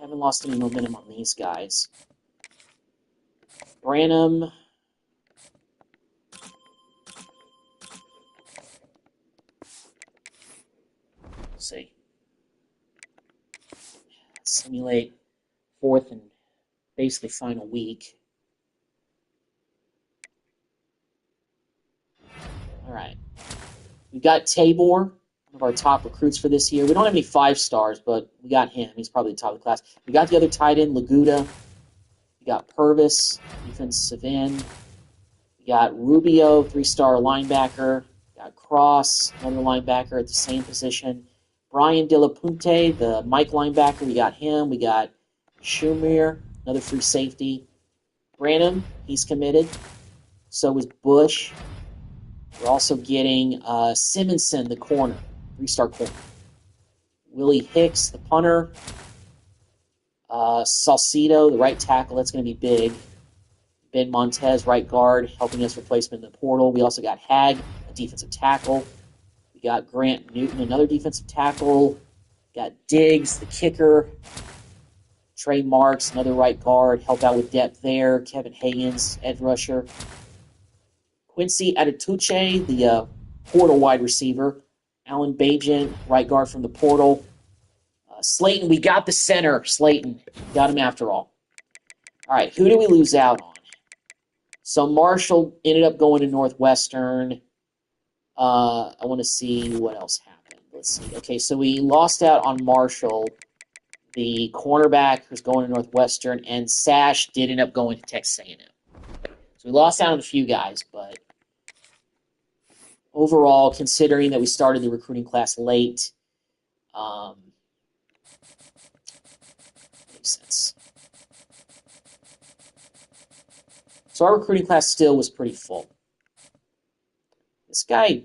Haven't lost any momentum on these guys. Branham. Let's see. simulate fourth and basically final week. All right. We've got Tabor, one of our top recruits for this year. We don't have any 5 stars, but we got him. He's probably the top of the class. We got the other tight end, Laguda. We got Purvis, defensive end. We got Rubio, 3-star linebacker. We got Cross, another linebacker at the same position. Brian De La Punte, the Mike linebacker. We got him. We got Schumer, another free safety. Branham, he's committed. So is Bush. We're also getting Simonson, the corner, 3-star corner. Willie Hicks, the punter. Salcido, the right tackle. That's going to be big. Ben Montez, right guard, helping us replacement in the portal. We also got Hag, a defensive tackle. We got Grant Newton, another defensive tackle. We got Diggs, the kicker. Trey Marks, another right guard, help out with depth there. Kevin Higgins, edge rusher. Quincy Adetuche, the portal wide receiver. Alan Bajan, right guard from the portal. Slayton, we got the center. Slayton, got him after all. All right, who do we lose out on? So Marshall ended up going to Northwestern. I want to see what else happened. Let's see. Okay, so we lost out on Marshall, the cornerback who's going to Northwestern, and Sash did end up going to Texas A&M. So we lost out on a few guys, but overall, considering that we started the recruiting class late, makes sense. So our recruiting class still was pretty full. This guy,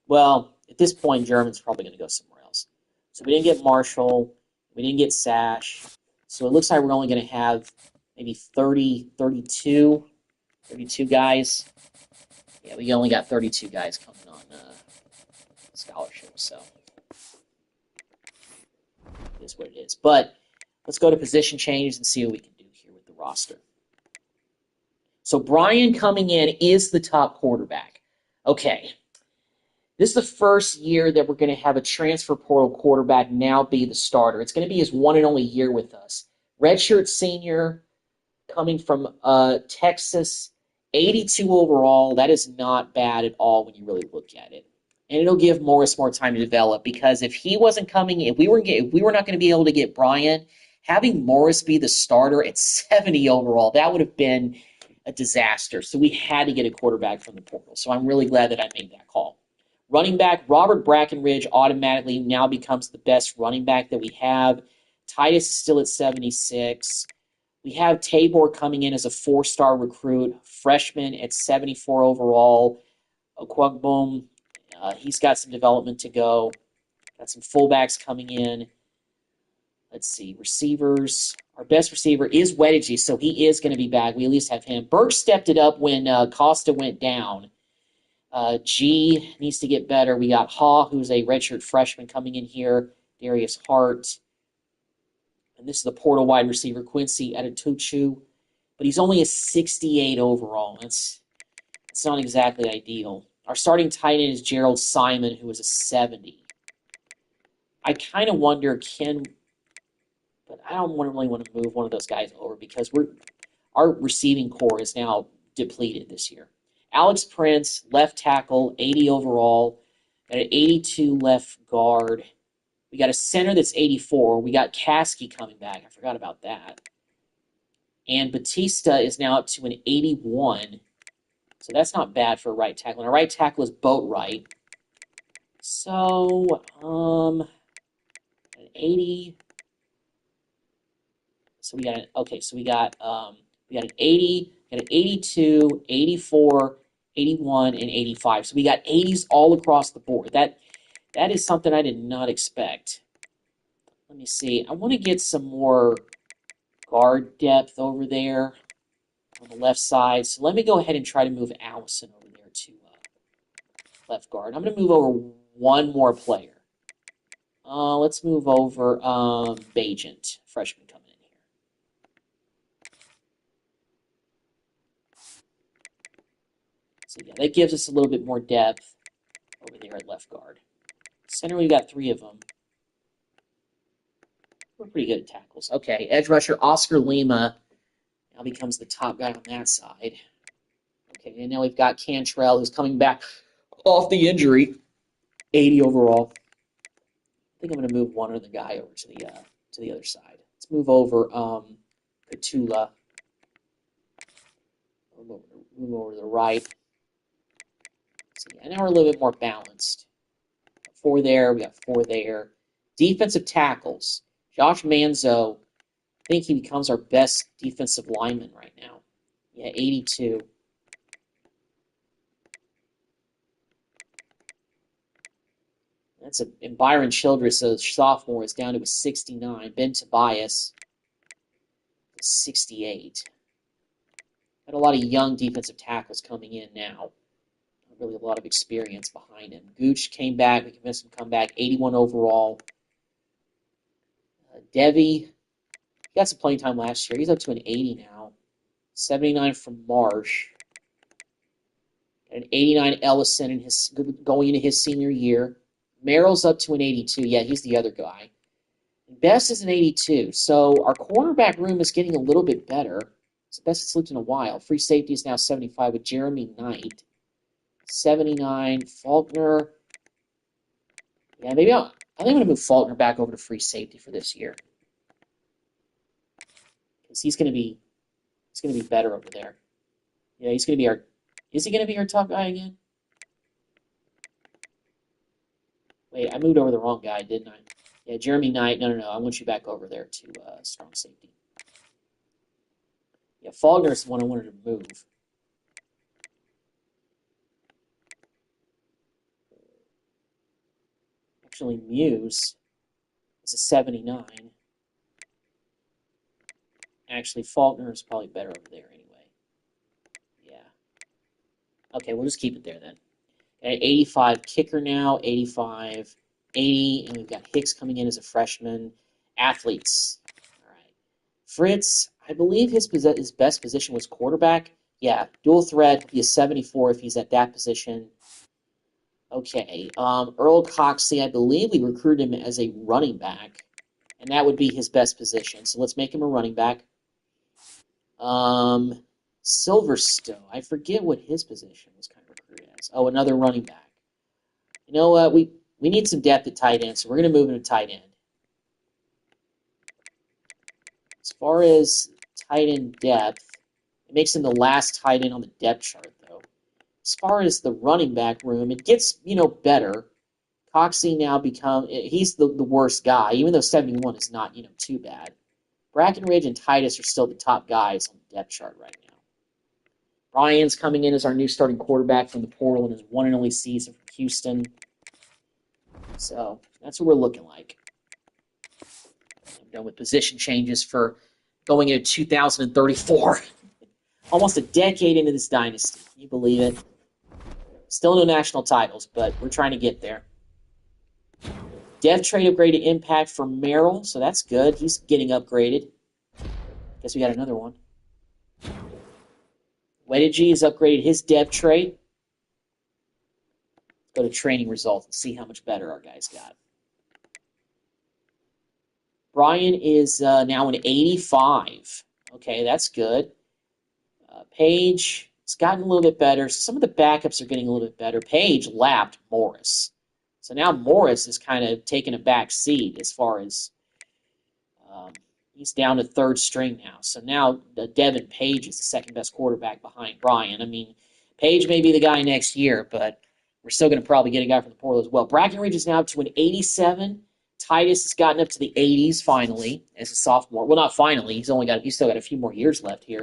well, at this point, German's probably going to go somewhere else. So we didn't get Marshall. We didn't get Sash. So it looks like we're only going to have maybe 32 guys. Yeah, we only got 32 guys coming on scholarship. So it is what it is. But let's go to position changes and see what we can do here with the roster. So Brian coming in is the top quarterback. Okay. This is the first year that we're going to have a transfer portal quarterback now be the starter. It's going to be his one and only year with us. Redshirt senior coming from Texas, 82 overall. That is not bad at all when you really look at it. And it'll give Morris more time to develop, because if he wasn't coming, if we were not going to be able to get Brian, having Morris be the starter at 70 overall, that would have been a disaster. So we had to get a quarterback from the portal. So I'm really glad that I made that call. Running back, Robert Brackenridge automatically now becomes the best running back that we have. Titus is still at 76. We have Tabor coming in as a 4-star recruit, freshman at 74 overall. Okwugboom, he's got some development to go. Got some fullbacks coming in. Let's see, receivers. Our best receiver is Weddigy, so he is going to be back. We at least have him. Burke stepped it up when Costa went down. G needs to get better. We got Haw, who's a redshirt freshman coming in here. Darius Hart. And this is the portal wide receiver, Quincy Adetuche. But he's only a 68 overall. It's not exactly ideal. Our starting tight end is Gerald Simon, who is a 70. I kind of wonder, but I don't really want to move one of those guys over, because our receiving core is now depleted this year. Alex Prince, left tackle, 80 overall. Got an 82 left guard. We got a center that's 84. We got Caskey coming back. I forgot about that. And Batista is now up to an 81. So that's not bad for a right tackle. And our right tackle is Boatwright. So, an 80. So we got an 80, got an 82, 84, 81, and 85. So we got 80s all across the board. That is something I did not expect. Let me see. I want to get some more guard depth over there on the left side. So let me go ahead and try to move Allison over there to left guard. I'm going to move over one more player. Let's move over Bajent, freshman coming in here. So yeah, that gives us a little bit more depth over there at left guard. Center, we got 3 of them. We're pretty good at tackles. Okay, edge rusher Oscar Lima now becomes the top guy on that side. Okay, and now we've got Cantrell, who's coming back off the injury. 80 overall. I think I'm going to move one other guy over to the other side. Let's move over Petula. Move over to the right. So yeah, now we're a little bit more balanced. 4 there, we got 4 there. Defensive tackles. Josh Manzo, I think he becomes our best defensive lineman right now. Yeah, 82. And Byron Childress, a sophomore, is down to a 69. Ben Tobias, 68. Got a lot of young defensive tackles coming in now. Really a lot of experience behind him. Gooch came back. We convinced him to come back. 81 overall. Devi, he got some playing time last year. He's up to an 80 now. 79 from Marsh. An 89 Ellison going into his senior year. Merrill's up to an 82. Yeah, he's the other guy. Best is an 82. So our cornerback room is getting a little bit better. It's the best it's looked in a while. Free safety is now 75 with Jeremy Knight. 79, Faulkner. Yeah, I think I'm going to move Faulkner back over to free safety for this year. Because he's going to be better over there. Yeah, is he going to be our top guy again? Wait, I moved over the wrong guy, didn't I? Yeah, Jeremy Knight. No. I want you back over there to strong safety. Yeah, Faulkner's the one I wanted to move. Actually, Muse is a 79. Actually, Faulkner is probably better over there anyway. Yeah. Okay, we'll just keep it there then. Okay, 85 kicker now, 85, 80, and we've got Hicks coming in as a freshman. Athletes. All right. Fritz, I believe his best position was quarterback. Yeah, dual threat, be a 74 if he's at that position. Okay, Earl Coxey, I believe we recruited him as a running back, and that would be his best position. So let's make him a running back. Silverstone, I forget what his position was kind of recruited as. Oh, another running back. You know what? We need some depth at tight end, so we're going to move him to tight end. As far as tight end depth, it makes him the last tight end on the depth chart, though. As far as the running back room, it gets, better. Coxey now he's the worst guy, even though 71 is not, too bad. Brackenridge and Titus are still the top guys on the depth chart right now. Ryan's coming in as our new starting quarterback from the portal in his one and only season from Houston. So that's what we're looking like. I'm done with position changes for going into 2034. Almost a decade into this dynasty. Can you believe it? Still no national titles, but we're trying to get there. Dev trade upgrade to impact for Merrill, so that's good. He's getting upgraded. Guess we got another one. Wedigi has upgraded his dev trade. Let's go to training results and see how much better our guys got. Brian is now an 85. Okay, that's good. Page, it's gotten a little bit better. Some of the backups are getting a little bit better. Page lapped Morris. So now Morris is kind of taking a back seat as far as he's down to third string now. So now Devin Page is the second best quarterback behind Brian. I mean, Page may be the guy next year, but we're still going to probably get a guy from the portal as well. Brackenridge is now up to an 87. Titus has gotten up to the 80s finally as a sophomore. Well, not finally. He's still got a few more years left here.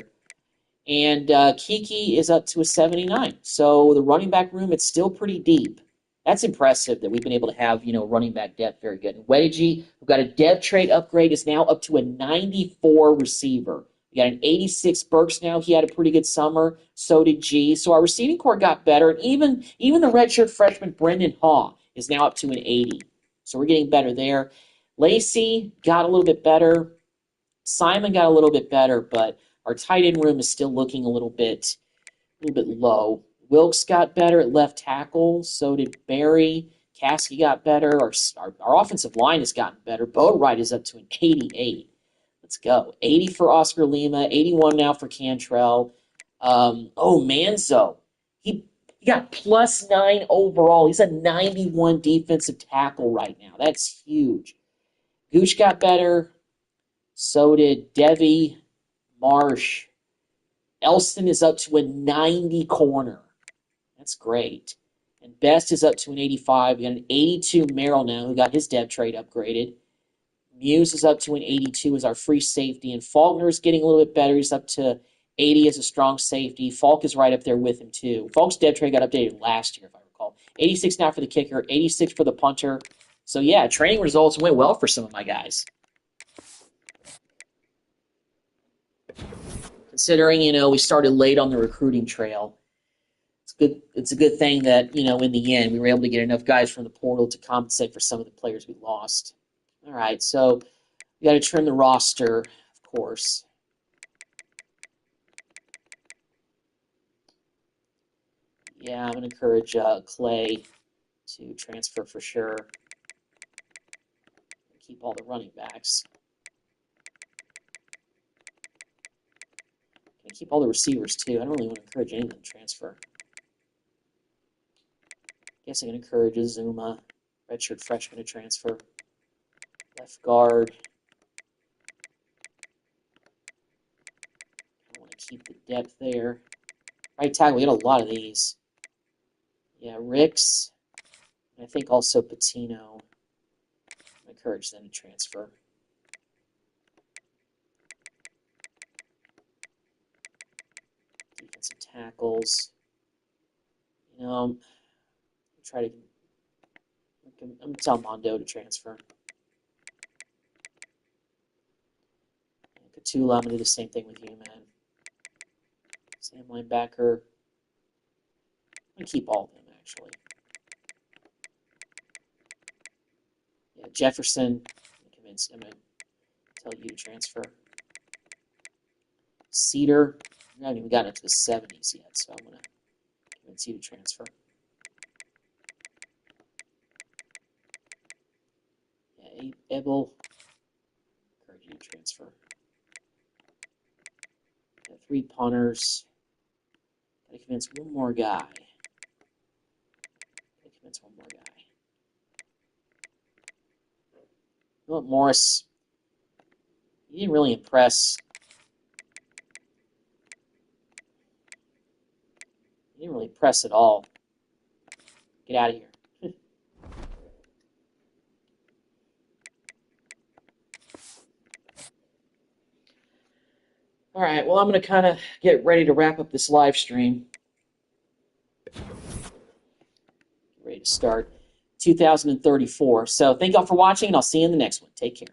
And Kiki is up to a 79. So the running back room, it's still pretty deep. That's impressive that we've been able to have, running back depth very good. And Wedigi, we've got a dev trade upgrade, is now up to a 94 receiver. We got an 86 Burks now. He had a pretty good summer. So did G. So our receiving core got better. And even the redshirt freshman Brendan Haw is now up to an 80. So we're getting better there. Lacey got a little bit better. Simon got a little bit better, but our tight end room is still looking a little bit low. Wilkes got better at left tackle. So did Barry. Caskey got better. Our offensive line has gotten better. Boatwright is up to an 88. Let's go. 80 for Oscar Lima. 81 now for Cantrell. Manzo. He got +9 overall. He's a 91 defensive tackle right now. That's huge. Gooch got better. So did Devi, Marsh. Elston is up to a 90 corner. That's great. And Best is up to an 85. We got an 82 Merrill now, who got his dev trade upgraded. Muse is up to an 82 as our free safety. And Faulkner is getting a little bit better. He's up to 80 as a strong safety. Falk is right up there with him, too. Falk's dev trade got updated last year, if I recall. 86 now for the kicker, 86 for the punter. So, yeah, training results went well for some of my guys. Considering, we started late on the recruiting trail, it's a good thing that, in the end, we were able to get enough guys from the portal to compensate for some of the players we lost. All right, so we got to trim the roster, of course. Yeah, I'm going to encourage Clay to transfer for sure. Keep all the running backs. Can keep all the receivers, too. I don't really want to encourage anyone to transfer. I guess I can encourage Azuma, redshirt freshman, to transfer. Left guard. I want to keep the depth there. Right tackle, we got a lot of these. Yeah, Ricks. And I think also Patino. I encourage them to transfer. Defensive tackles. Try to. I'm going to tell Mondo to transfer. Catula, I'm going to do the same thing with you, man. Sam linebacker. I'm going to keep all of them, actually. Yeah, Jefferson. I'm going to tell you to transfer. Cedar. We haven't even gotten into the 70s yet, so I'm going to convince you to transfer. Yeah, Ebel. Encourage you to transfer. 3 punters. Gotta convince one more guy. You know what, Morris? You didn't really impress. You didn't really impress at all. Get out of here. All right, well, I'm going to kind of get ready to wrap up this live stream. Ready to start 2034. So thank y'all for watching, and I'll see you in the next one. Take care.